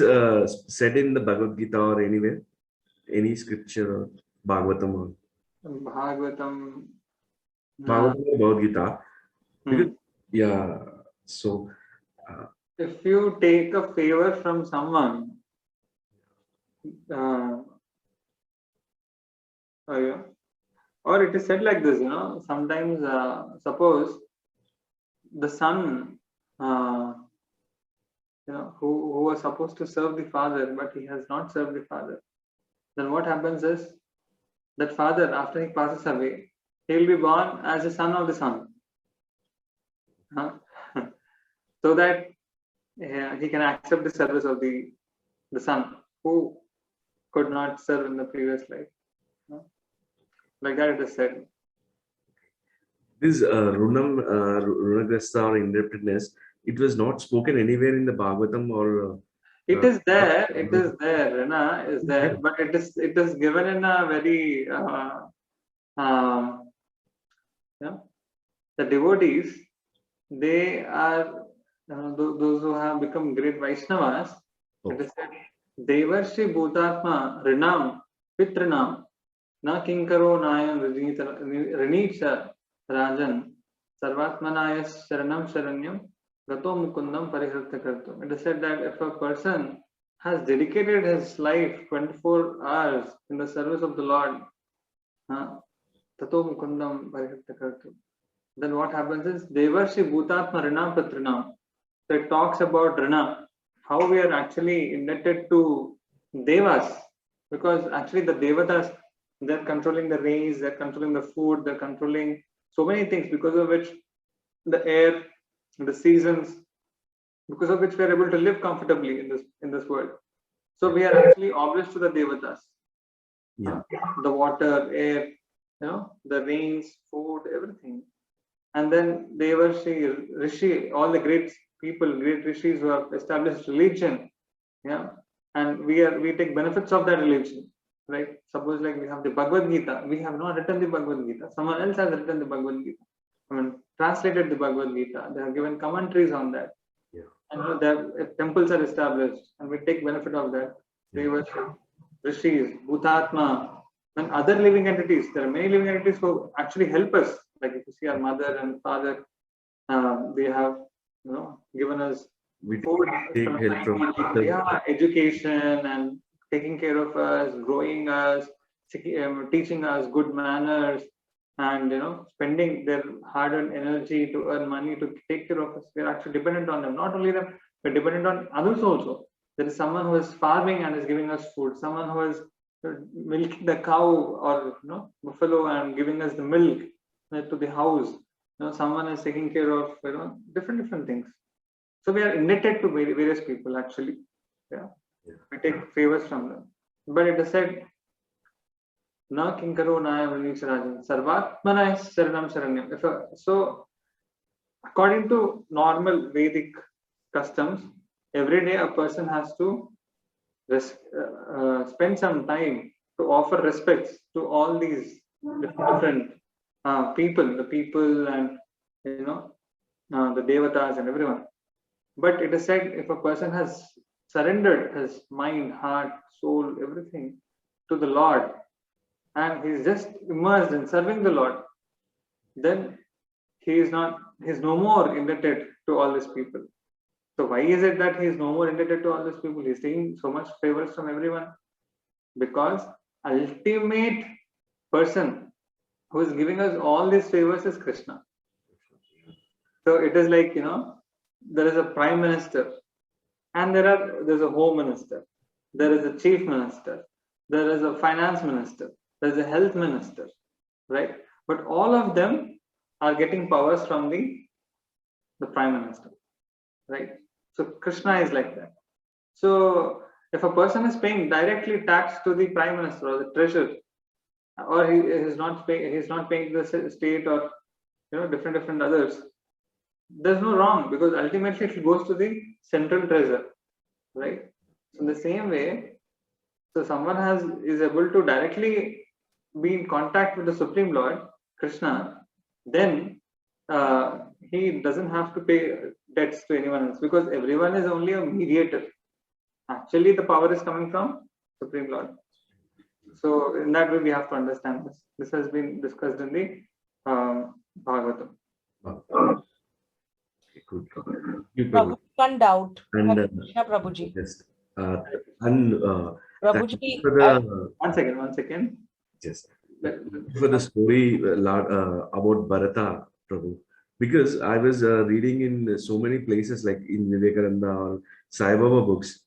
said in the Bhagavad Gita or anywhere, any scripture or Bhagavatam or Bhagavatam. Bhagavatam or Bhagavad Gita. Because, yeah, so If you take a favor from someone, oh yeah, or it is said like this, sometimes suppose the son, who was supposed to serve the father, but he has not served the father, then what happens is that father, after he passes away, he will be born as a son of the son, so that he can accept the service of the son who could not serve in the previous life. Like that it is said. this runagrasta or indebtedness, it was not spoken anywhere in the Bhagavatam or. It is there, Rana is there, but it is given in a very the devotees, they are those who have become great Vaishnavas. Oh. It is said, Devarshi Bhutatma Rinam Pitranam Na Kinkaro Nayam Rinicha Rajan Sarvatmanayas Sharanam Sharanyam Gato Mukundam Parihartha Kartum. It is said that if a person has dedicated his life 24 hours in the service of the Lord, Tato Mukundam Parihartha Kartum, then what happens is Devarshi Bhutatma Rinam Pitranam. So it talks about Rina, how we are actually indebted to Devas, because actually the Devatas, they're controlling the rains, they're controlling the food, they're controlling so many things, because of which the air, the seasons, because of which we are able to live comfortably in this world. So we are actually obliged to the Devatas. Yeah. The water, air, the rains, food, everything. And then Devarshi, Rishi, all the great people, great rishis who have established religion, and we take benefits of that religion, right? Suppose like we have the Bhagavad Gita, we have not written the Bhagavad Gita, someone else has written the Bhagavad Gita, translated the Bhagavad Gita, they have given commentaries on that, and temples are established, and we take benefit of that. Devarshi, rishis, Bhutatma, and other living entities. There are many living entities who actually help us. Like if you see our mother and father, they have given us We food, take help from education, and taking care of us, growing us, teaching us good manners, and spending their hard-earned energy to earn money to take care of us. We're actually dependent on them. Not only them, we're dependent on others also. There is someone who is farming and is giving us food. Someone who is milking the cow or buffalo and giving us the milk to the house. Someone is taking care of different things. So we are indebted to various people actually. We take favors from them. But it is said, Na kinkaro nayam rinicha rajan sarvatmanaya sharanam sharanyam. So according to normal Vedic customs, every day a person has to spend some time to offer respects to all these different people, the people and the devatas and everyone. But it is said, if a person has surrendered his mind, heart, soul, everything to the Lord, and he's just immersed in serving the Lord, then he's no more indebted to all these people. So why is it that he is no more indebted to all these people? He's taking so much favors from everyone, because ultimate person who is giving us all these favors is Krishna. So it is like, there is a prime minister, and there's a home minister, there is a chief minister, there is a finance minister, there is a health minister, right? But all of them are getting powers from the prime minister, right? So Krishna is like that. So If a person is paying directly tax to the prime minister or the treasurer, or he is not paying, he's not paying the state or different others, there's no wrong, because ultimately it goes to the central treasurer, right? So in the same way, so someone is able to directly be in contact with the Supreme Lord Krishna, then he doesn't have to pay debts to anyone else, because everyone is only a mediator. Actually, the power is coming from Supreme Lord. So in that way, we have to understand this. This has been discussed in the Bhagavatam. Good. You, Prabhu. One doubt. And Krishna Prabhuji. yes, and thank you Prabhuji, for the One second. yes, for the story about Bharata, Prabhu, because I was reading in so many places like in Vivekananda or Sai Baba books.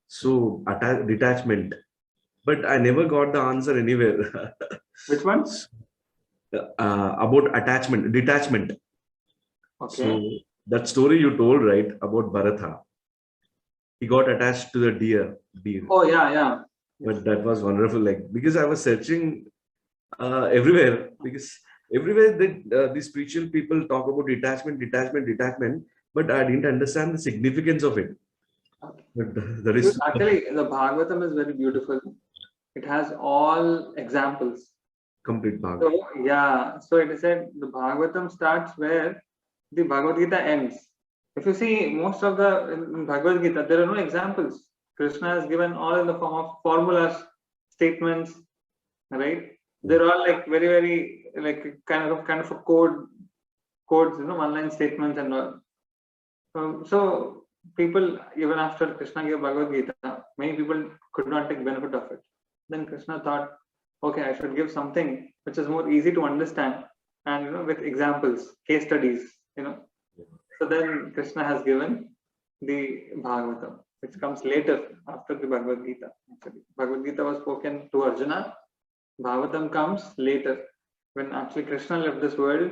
So detachment, but I never got the answer anywhere. Which one? About detachment. Okay. So that story you told, right, about Bharata, he got attached to the deer. Oh yeah. But that was wonderful, like, because I was searching everywhere, because everywhere that the spiritual people talk about detachment, but I didn't understand the significance of it. Okay. But that is Actually, the Bhagavatam is very beautiful. It has all examples. complete Bhagavad. So yeah, so it is said the Bhagavatam starts where the Bhagavad Gita ends. If you see most of the in Bhagavad Gita, there are no examples. Krishna has given all in the form of formulas, statements, right? They're all like very like kind of a codes, one-line statements and all. So people, even after Krishna gave Bhagavad Gita, many people could not take benefit of it. Then Krishna thought, okay, I should give something which is more easy to understand, and with examples, case studies, So then Krishna has given the Bhagavatam, which comes later after the Bhagavad Gita. Actually, Bhagavad Gita was spoken to Arjuna. Bhagavatam comes later, when actually Krishna left this world.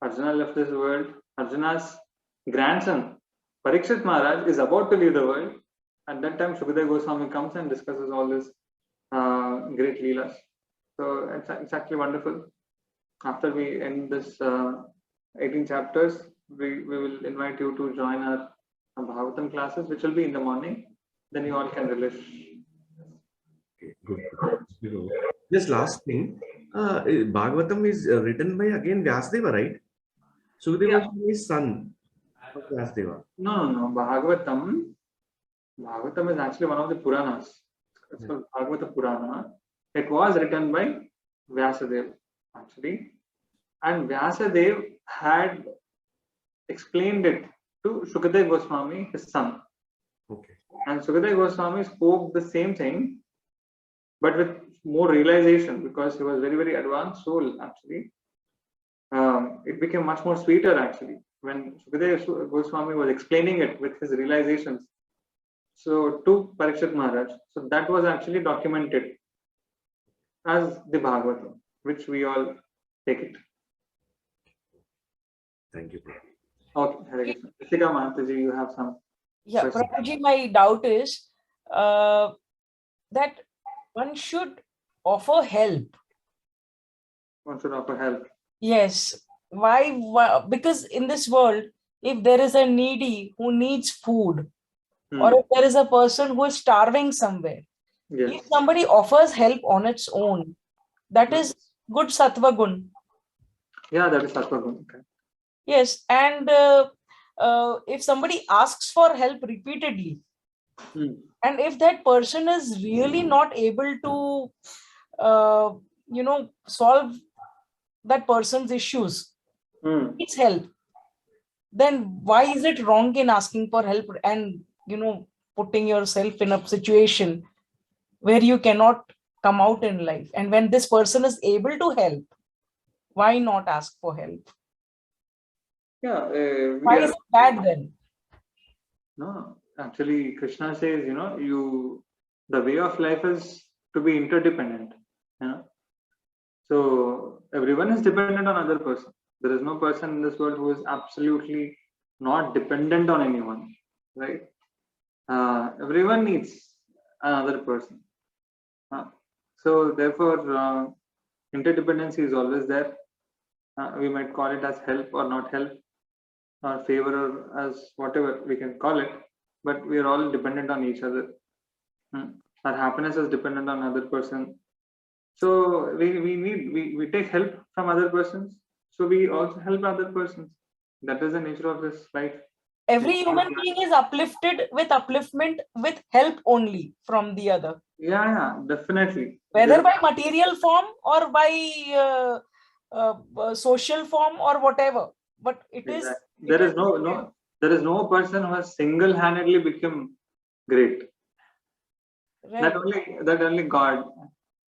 Arjuna left this world. Arjuna's grandson Parikshit Maharaj is about to leave the world. At that time, Shukadeva Goswami comes and discusses all this great leelas. So it's actually wonderful. After we end this 18 chapters, we will invite you to join our Bhagavatam classes, which will be in the morning. Then you all can relish. Okay, good. Just last thing, Bhagavatam is written by again Vyasadeva, right? Sukadeva Goswami is son of Vyasadeva. No. Bhagavatam is actually one of the Puranas. It's called Bhagavata Purana. It was written by Vyasadeva, actually. And Vyasadeva had explained it to Shukadeva Goswami, his son. Okay. And Shukadeva Goswami spoke the same thing, but with more realization, because he was very advanced soul, actually. It became much more sweeter, actually, when Shukadeva Goswami was explaining it with his realizations. So to Parikshit Maharaj. So that was actually documented as the Bhagavatam, which we all take it. Thank you. Okay, Hare Krishna. Jessica Mataji, you have some. Yeah, question. Prabhuji, my doubt is that one should offer help. One should offer help. Yes. Why? Because in this world, if there is a needy who needs food, or if there is a person who is starving somewhere, Yes. if somebody offers help on its own, that is good sattva gun. Yeah, that is sattva gun. Okay. Yes, and if somebody asks for help repeatedly, and if that person is really not able to, solve that person's issues, needs help, then why is it wrong in asking for help and, putting yourself in a situation where you cannot come out in life? And when this person is able to help, why not ask for help? Yeah. Why is it bad then? No, actually, Krishna says, the way of life is to be interdependent. So everyone is dependent on other person. There is no person in this world who is absolutely not dependent on anyone, right? Everyone needs another person. So therefore, interdependency is always there. We might call it as help or not help, or favor, or as whatever we can call it, but we are all dependent on each other. Our happiness is dependent on other person. So we take help from other persons. So we also help other persons. That is the nature of this life. Every human being is uplifted with upliftment with help only from the other. Yeah, definitely. Whether by material form or by social form or whatever. But it is. There is no person who has single-handedly become great. Right. That only God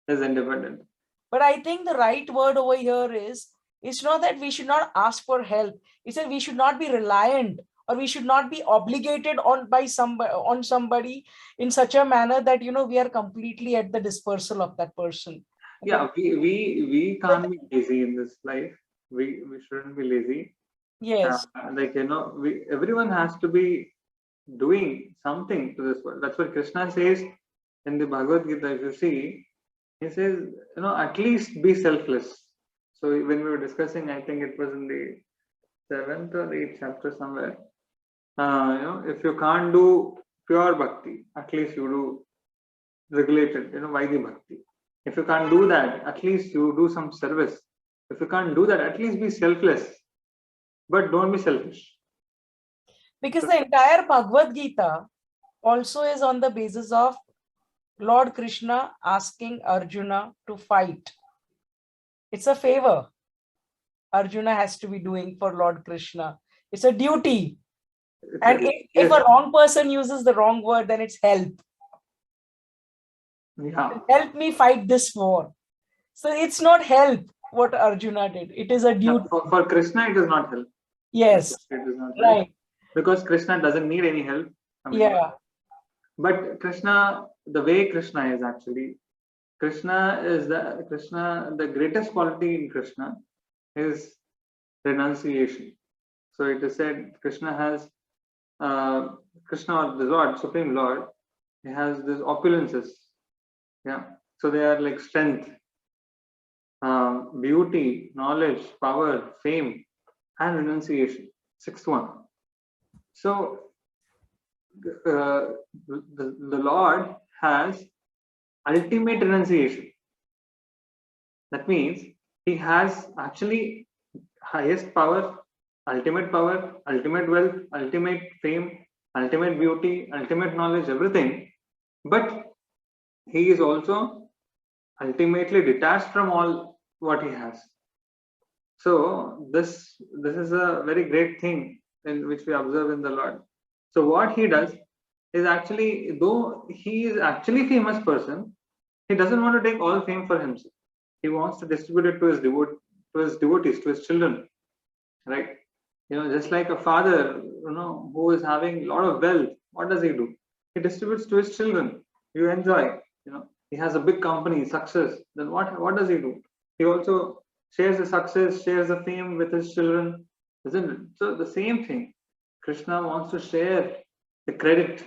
is independent. But I think the right word over here is, it's not that we should not ask for help. It's that we should not be reliant, or we should not be obligated on somebody in such a manner that we are completely at the dispersal of that person. Yeah, we can't be lazy in this life. We shouldn't be lazy. Yes. Everyone has to be doing something to this world. That's what Krishna says in the Bhagavad Gita. If you see, he says, at least be selfless. So when we were discussing, I think it was in the 7th or 8th chapter somewhere. If you can't do pure bhakti, at least you do regulated, Vaidhi bhakti. If you can't do that, at least you do some service. If you can't do that, at least be selfless. But don't be selfish. Because the entire Bhagavad Gita also is on the basis of Lord Krishna asking Arjuna to fight. It's a favor Arjuna has to be doing for Lord Krishna. It's a duty. And if a wrong person uses the wrong word, then it's help. Yeah. Help me fight this war. So it's not help what Arjuna did. It is a duty. For Krishna, it is not help. Yes. It is not right. Help. Because Krishna doesn't need any help. But Krishna, the way Krishna is actually, the greatest quality in Krishna is renunciation. So it is said Krishna has, Krishna or the Lord, Supreme Lord, he has these opulences. Yeah. So they are like strength, beauty, knowledge, power, fame, and renunciation. 6th one. So the Lord has ultimate renunciation. That means he has actually highest power, ultimate wealth, ultimate fame, ultimate beauty, ultimate knowledge, everything. But he is also ultimately detached from all what he has. So this is a very great thing in which we observe in the Lord. So what he does is actually, though he is actually famous person, he doesn't want to take all fame for himself. He wants to distribute it to his devotees, to his children, right? Just like a father, who is having a lot of wealth, what does he do? He distributes to his children. You enjoy, he has a big company, success. Then what does he do? He also shares the success, shares the fame with his children, isn't it? So the same thing. Krishna wants to share the credit.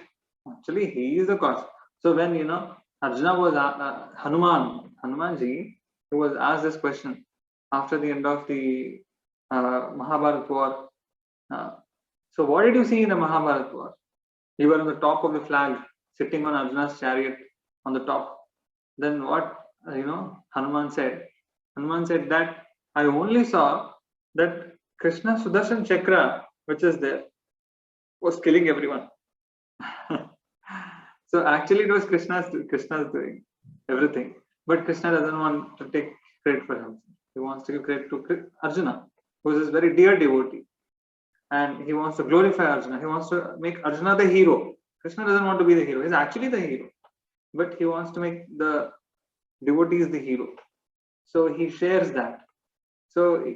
Actually, he is the cause. So when Arjuna was Hanumanji, who was asked this question after the end of the Mahabharata war. So what did you see in the Mahabharata war? You were on the top of the flag, sitting on Arjuna's chariot on the top. Then what Hanuman said? Hanuman said that I only saw that Krishna Sudarshan Chakra, which is there, was killing everyone. So actually it was Krishna's doing everything. But Krishna doesn't want to take credit for himself. He wants to give credit to Arjuna, who is his very dear devotee. And he wants to glorify Arjuna. He wants to make Arjuna the hero. Krishna doesn't want to be the hero. He's actually the hero. But he wants to make the devotees the hero. So he shares that. So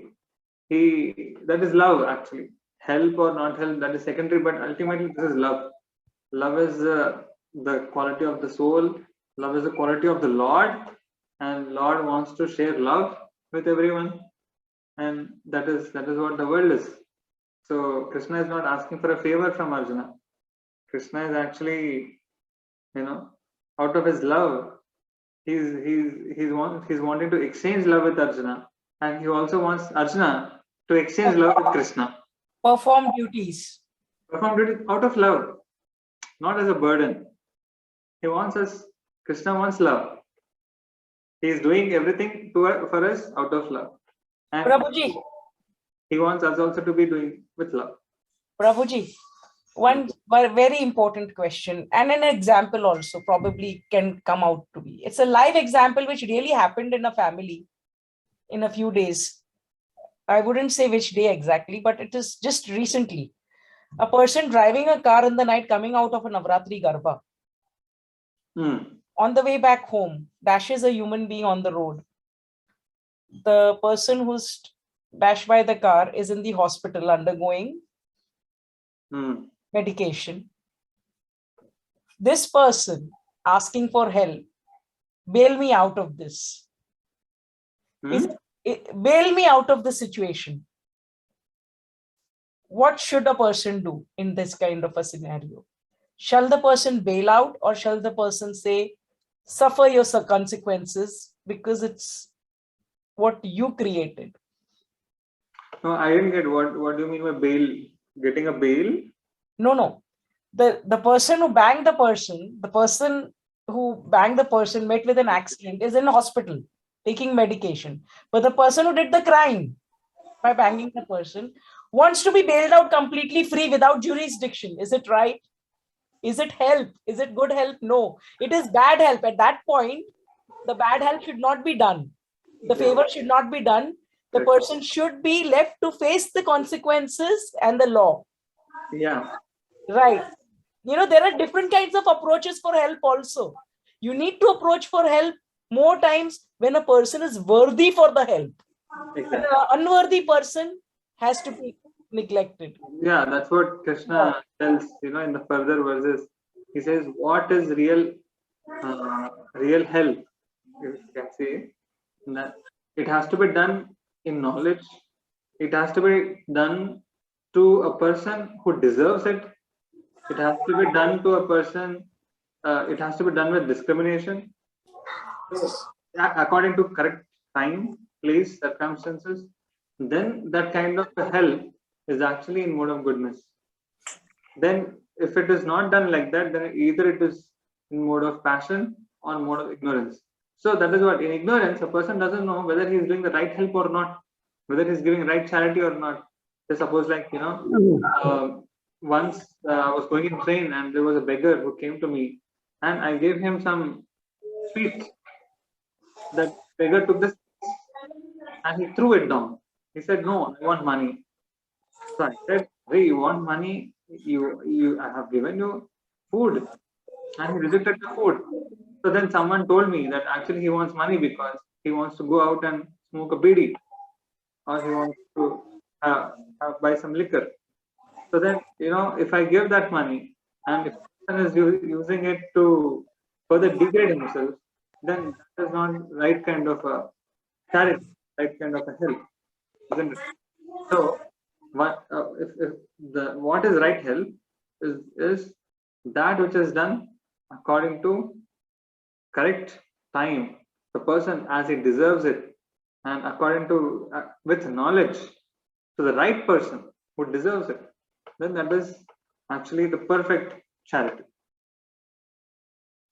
that is love actually. Help or not help, that is secondary, but ultimately this is love. Love is the quality of the soul. Love is the quality of the Lord. And Lord wants to share love with everyone. And that is what the world is. So Krishna is not asking for a favor from Arjuna. Krishna is actually, out of his love, he's wanting to exchange love with Arjuna, and he also wants Arjuna to exchange love with Krishna. Perform duties. Perform duty out of love, not as a burden. He wants us. Krishna wants love. He is doing everything for us out of love, and Prabhuji, he wants us also to be doing with love. Prabhuji, one very important question and an example also probably can come out to be. It's a live example which really happened in a family in a few days. I wouldn't say which day exactly, but it is just recently. A person driving a car in the night coming out of a Navratri Garba. On the way back home, dashes a human being on the road. The person who's bashed by the car is in the hospital undergoing medication. This person asking for help, bail me out of this. Bail me out of the situation. What should a person do in this kind of a scenario? Shall the person bail out, or shall the person say, suffer your consequences because it's what you created? No, I didn't get what do you mean by bail? Getting a bail? No. The person who banged the person met with an accident is in hospital taking medication. But the person who did the crime by banging the person wants to be bailed out completely free without jurisdiction. Is it right? Is it help? Is it good help? No, it is bad help. At that point, the bad help should not be done. The favor should not be done. The person should be left to face the consequences and the law. Yeah. Right. There are different kinds of approaches for help also. You need to approach for help more times when a person is worthy for the help. Exactly. An unworthy person has to be neglected. Yeah, that's what Krishna tells, in the further verses. He says, what is real help? You can see that it has to be done in knowledge. It has to be done to a person who deserves it. It has to be done to a person. It has to be done with discrimination. So, according to correct time, place, circumstances, then that kind of help is actually in mode of goodness. Then if it is not done like that, then either it is in mode of passion or mode of ignorance. So that is what, in ignorance, a person doesn't know whether he is doing the right help or not, whether he is giving right charity or not. So suppose once I was going in train and there was a beggar who came to me and I gave him some sweets. That beggar took this and he threw it down. He said, no, I want money. So I said, hey, you want money? I have given you food. And he rejected the food. So then someone told me that actually he wants money because he wants to go out and smoke a bidi, or he wants to buy some liquor. So then, if I give that money and if person is using it to further degrade himself, then that is not right kind of a charity, right kind of a help, isn't it? So, what is right help is that which is done according to correct time, the person as he deserves it, and according to with knowledge to the right person who deserves it, then that is actually the perfect charity.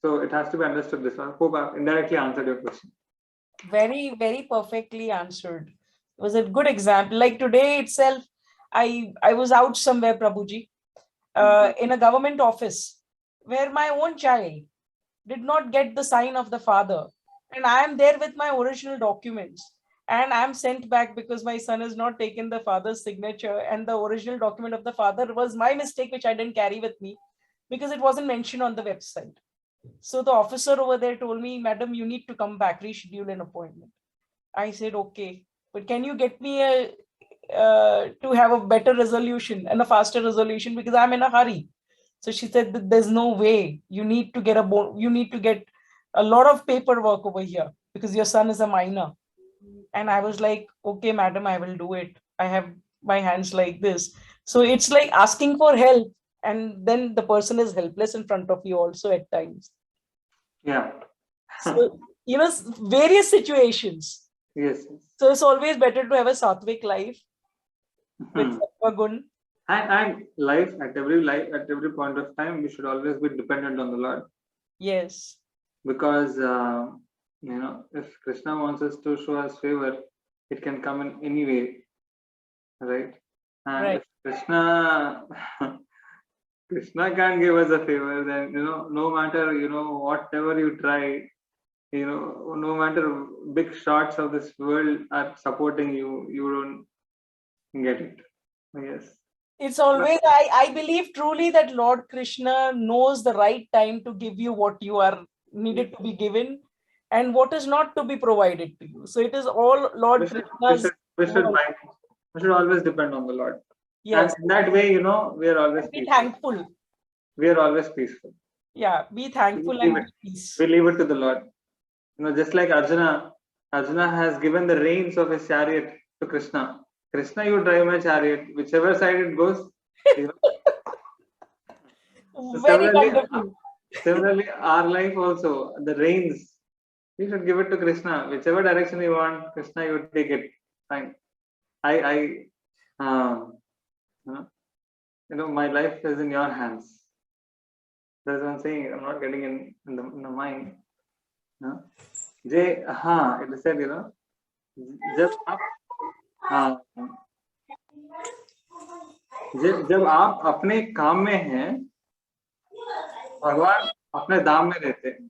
So it has to be understood this one. I hope I've indirectly answered your question. Very, very perfectly answered. It was a good example. Like today itself, I was out somewhere, Prabhuji, in a government office where my own child did not get the sign of the father. And I am there with my original documents. And I'm sent back because my son has not taken the father's signature. And the original document of the father was my mistake, which I didn't carry with me because it wasn't mentioned on the website. So the officer over there told me, madam, you need to come back, reschedule an appointment. I said, okay, but can you get me to have a better resolution and a faster resolution because I'm in a hurry. So she said that there's no way. You need to get a lot of paperwork over here because your son is a minor. And I was like, okay, madam, I will do it. I have my hands like this. So it's like asking for help, and then the person is helpless in front of you also at times. Yeah. So, various situations. Yes. So it's always better to have a sattvic life with Hmm. sattva gun. And life at every point of time, we should always be dependent on the Lord, Yes. because if Krishna wants us to show us favor, it can come in any way, right? And Right. if Krishna can't give us a favor, then no matter whatever you try, no matter big shots of this world are supporting you, you don't get it. Yes. It's always, I believe truly that Lord Krishna knows the right time to give you what you are needed to be given and what is not to be provided to you. So it is all Lord We should, Krishna's we should work. find, we should always depend on the Lord. Yes. And in that way, we are always Be peaceful. thankful. We are always peaceful. Yeah. Be thankful We leave and it. be peace. We leave it to the Lord. Just like Arjuna has given the reins of his chariot to Krishna. Krishna, you drive my chariot, whichever side it goes. Very wonderful. Similarly, our life also, the reins, we should give it to Krishna. Whichever direction you want, Krishna, you take it. Fine. My life is in your hands. That's what I'm saying. I'm not getting in the mind. It is said, जब आप अपने काम में हैं, भगवान अपने धाम में रहते हैं.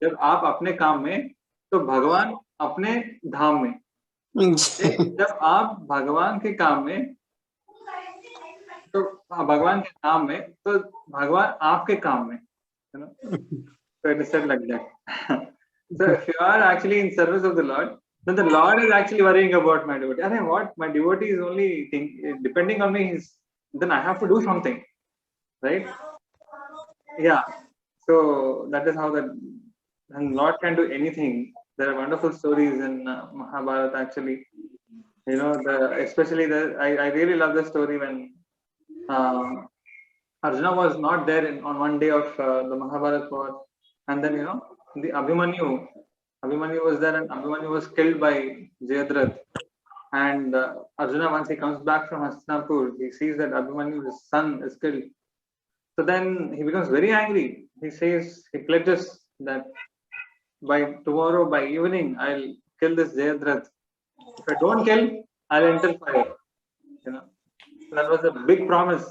जब आप अपने काम में, तो भगवान अपने धाम में. जब आप भगवान के काम में, तो भगवान के नाम में, तो भगवान आपके काम में. So it is said like that. So if you are actually in service of the Lord, then the Lord is actually worrying about my devotee. What? My devotee is only depending on me. Then I have to do something, right? Yeah. So that is how and Lord can do anything. There are wonderful stories in Mahabharata actually. Especially I really love the story when Arjuna was not there on one day of the Mahabharata war, and then the Abhimanyu was there, and Abhimanyu was killed by Jayadratha. And Arjuna, once he comes back from Hastinapur, he sees that Abhimanyu, his son, is killed. So then he becomes very angry. He pledges that by tomorrow, by evening, I'll kill this Jayadratha. If I don't kill, I'll enter fire. That was a big promise.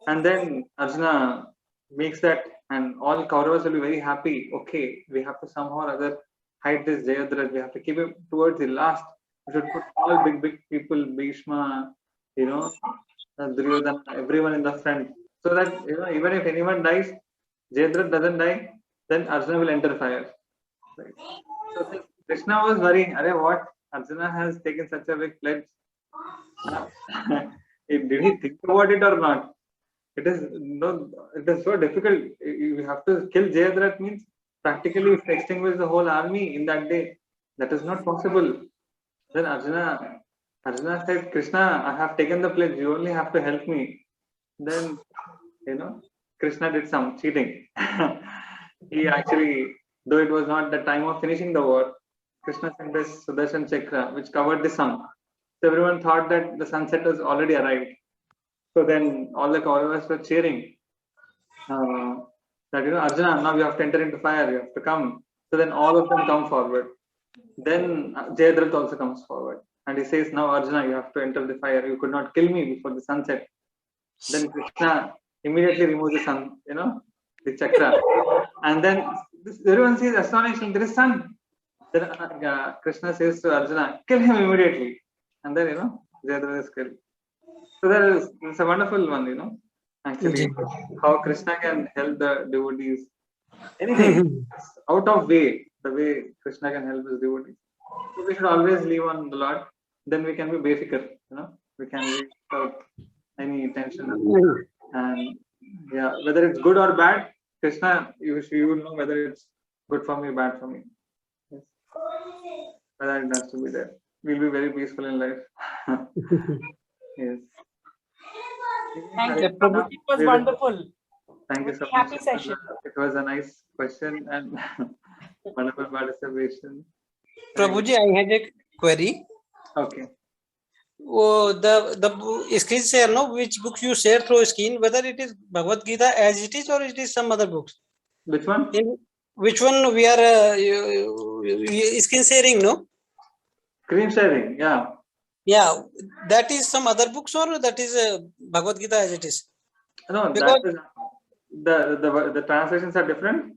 And then Arjuna makes that, and all Kauravas will be very happy. Okay, we have to somehow or other hide this Jayadratha. We have to keep him towards the last. We should put all big people, Bhishma, Duryodhana, everyone in the front. So that, even if anyone dies, Jayadratha doesn't die, then Arjuna will enter fire. Right? So Krishna was worrying, what? Arjuna has taken such a big pledge. Did he think about it or not? It is so difficult. You have to kill Jayadratha means practically extinguish the whole army in that day. That is not possible. Then Arjuna said, Krishna, I have taken the pledge. You only have to help me. Then, Krishna did some cheating. He actually, though it was not the time of finishing the war, Krishna sent this Sudarshan Chakra, which covered the sun. So everyone thought that the sunset has already arrived. So then all the Kauravas were cheering that, Arjuna, now you have to enter into fire, you have to come. So then all of them come forward. Then Jayadratha also comes forward. And he says, now Arjuna, you have to enter the fire. You could not kill me before the sunset. Then Krishna immediately removes the sun, the chakra. And then everyone sees astonishing, there is sun. Then Krishna says to Arjuna, kill him immediately. And then, Jayadratha is killed. So it's a wonderful one, actually, how Krishna can help the devotees. Anything out of way, the way Krishna can help his devotees. So we should always leave on the Lord. Then we can be befikar, we can be without any tension. And yeah, whether it's good or bad, Krishna, you will know whether it's good for me or bad for me. Yes. Whether it has to be there. We'll be very peaceful in life. Yes. Thank you. It was wonderful. Thank you so much. Happy session. It was a nice question and wonderful participation. Prabhuji, I had a query. Okay. Oh, the screen share, no, which book you share through screen, whether it is Bhagavad Gita as it is or it is some other books. Which one? In which one we are screen sharing, no? Screen sharing. Yeah. Yeah, that is some other books or that is Bhagavad Gita as it is. No, Because- that is the translations are different.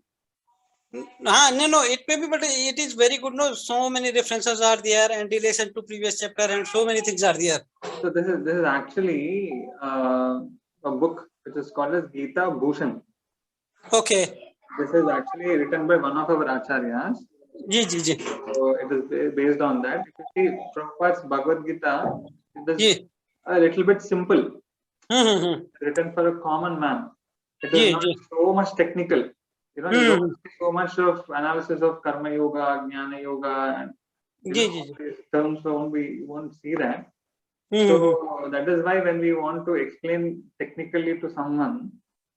No, it may be, but it is very good. No, so many references are there and relation to previous chapter and so many things are there. So this is actually a book which is called as Gita Bhushan. Okay. This is actually written by one of our acharyas. Ji. So it is based on that. If you see Prabhupada's Bhagavad Gita, it is Ji. a little bit simple, Hmm. written for a common man. It is Ji, not ji. so much technical. You know, you don't see so much of analysis of Karma Yoga, Jnana Yoga, and Ji. these terms we won't see that. Hmm. So that is why when we want to explain technically to someone,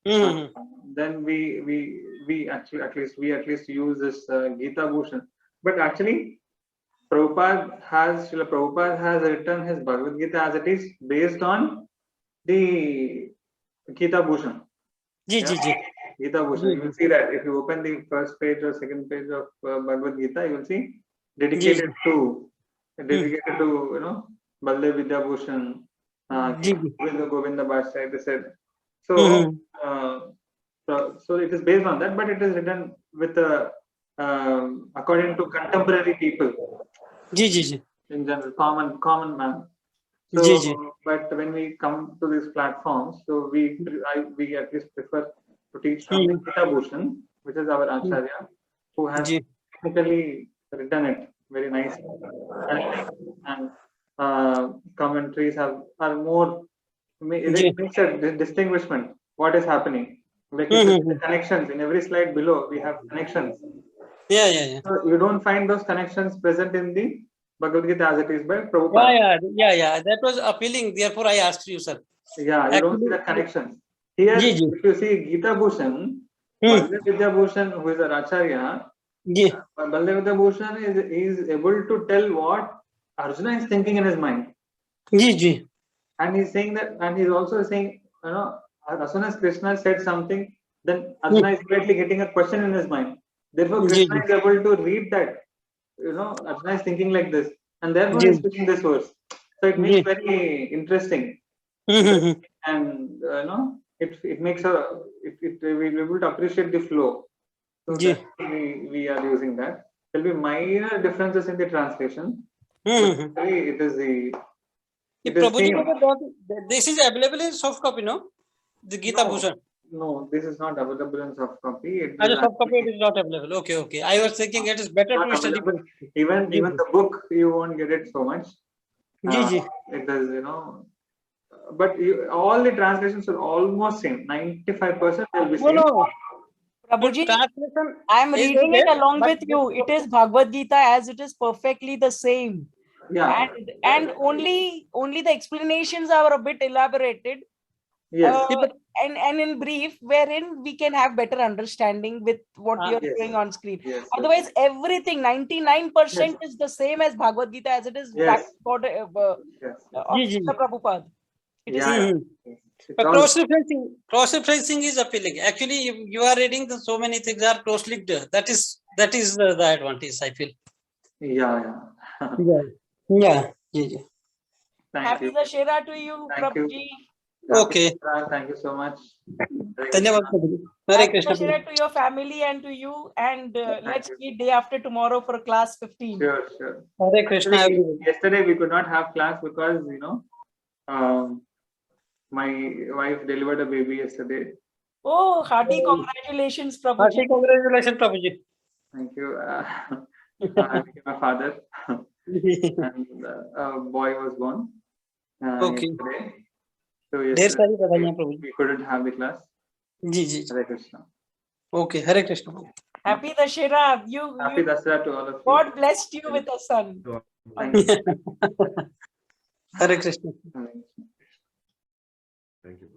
then we actually at least use this Gita Bhushan. But actually, Srila Prabhupada has written his Bhagavad Gita as it is based on the Gita Bhushan. Ji. Gita Bhushan. You will see that if you open the first page or second page of Bhagavad Gita, you will see dedicated to Baldev Vidya Bhushan, Govinda Bhattacharya, they said. So so it is based on that, but it is written with according to contemporary people. Ji. In general, common man. So, Ji. but when we come to these platforms, so we at least prefer to teach from the Gita Bhushan, which is our acharya, who has Ji. technically written it very nicely, and commentaries are more. It makes a distinguishment. What is happening? Like if you see the connections in every slide below, we have connections. Yeah. So you don't find those connections present in the Bhagavad Gita as it is by Prabhupada. Yeah. That was appealing. Therefore, I asked you, sir. Yeah, you don't see the connections. Here, Ji. if you see Gita Bhushan, Baldev Vidya Bhushan, who is our acharya, Baldev Vidya Bhushan is able to tell what Arjuna is thinking in his mind. Ji. And he's saying that, and he's also saying, as soon as Krishna said something, then Arjuna is immediately getting a question in his mind. Therefore, Krishna is able to read that, Arjuna is thinking like this, and therefore he's speaking this verse. So it makes very interesting, and it makes we'll be able to appreciate the flow. So we are using that. There'll be minor differences in the translation. It is the this is available in soft copy, no? The Gita Bhushan. No, this is not available in soft copy. As a soft copy, it is not available. Okay. I was thinking it is better to study. Even the book, you won't get it so much. Ji. It is, but all the translations are almost same. 95% will be same. No. Prabhuji, Translation. I am reading it along with you. It is Bhagavad Gita as it is perfectly the same. Yeah. And only the explanations are a bit elaborated. Yes. And in brief, wherein we can have better understanding with what you're doing on screen. Yes. Otherwise, everything 99% is the same as Bhagavad Gita as it is Yes. of Prabhupada. It is But cross-referencing is appealing. Actually, you are reading so many things are cross-linked. That is the advantage, I feel. Yeah. Yeah. Thank you. Happy Dussehra to you, Prabhuji. Okay. Thank you so much. Dhanyavad. Hare Happy Krishna. Dussehra to your family and to you. And let's meet day after tomorrow for class 15. Sure. Hare Krishna. Yesterday we could not have class because my wife delivered a baby yesterday. Oh, hearty congratulations, Prabhuji. Hearty congratulations, Prabhuji. Thank you. I became a father, and a boy was born yesterday. So yesterday we couldn't have the class. Ji. Hare Krishna. Okay, Hare Krishna. Happy Dussehra. Happy Dussehra to all of you. God blessed you with a son. Thank you. Hare Krishna. Thank you.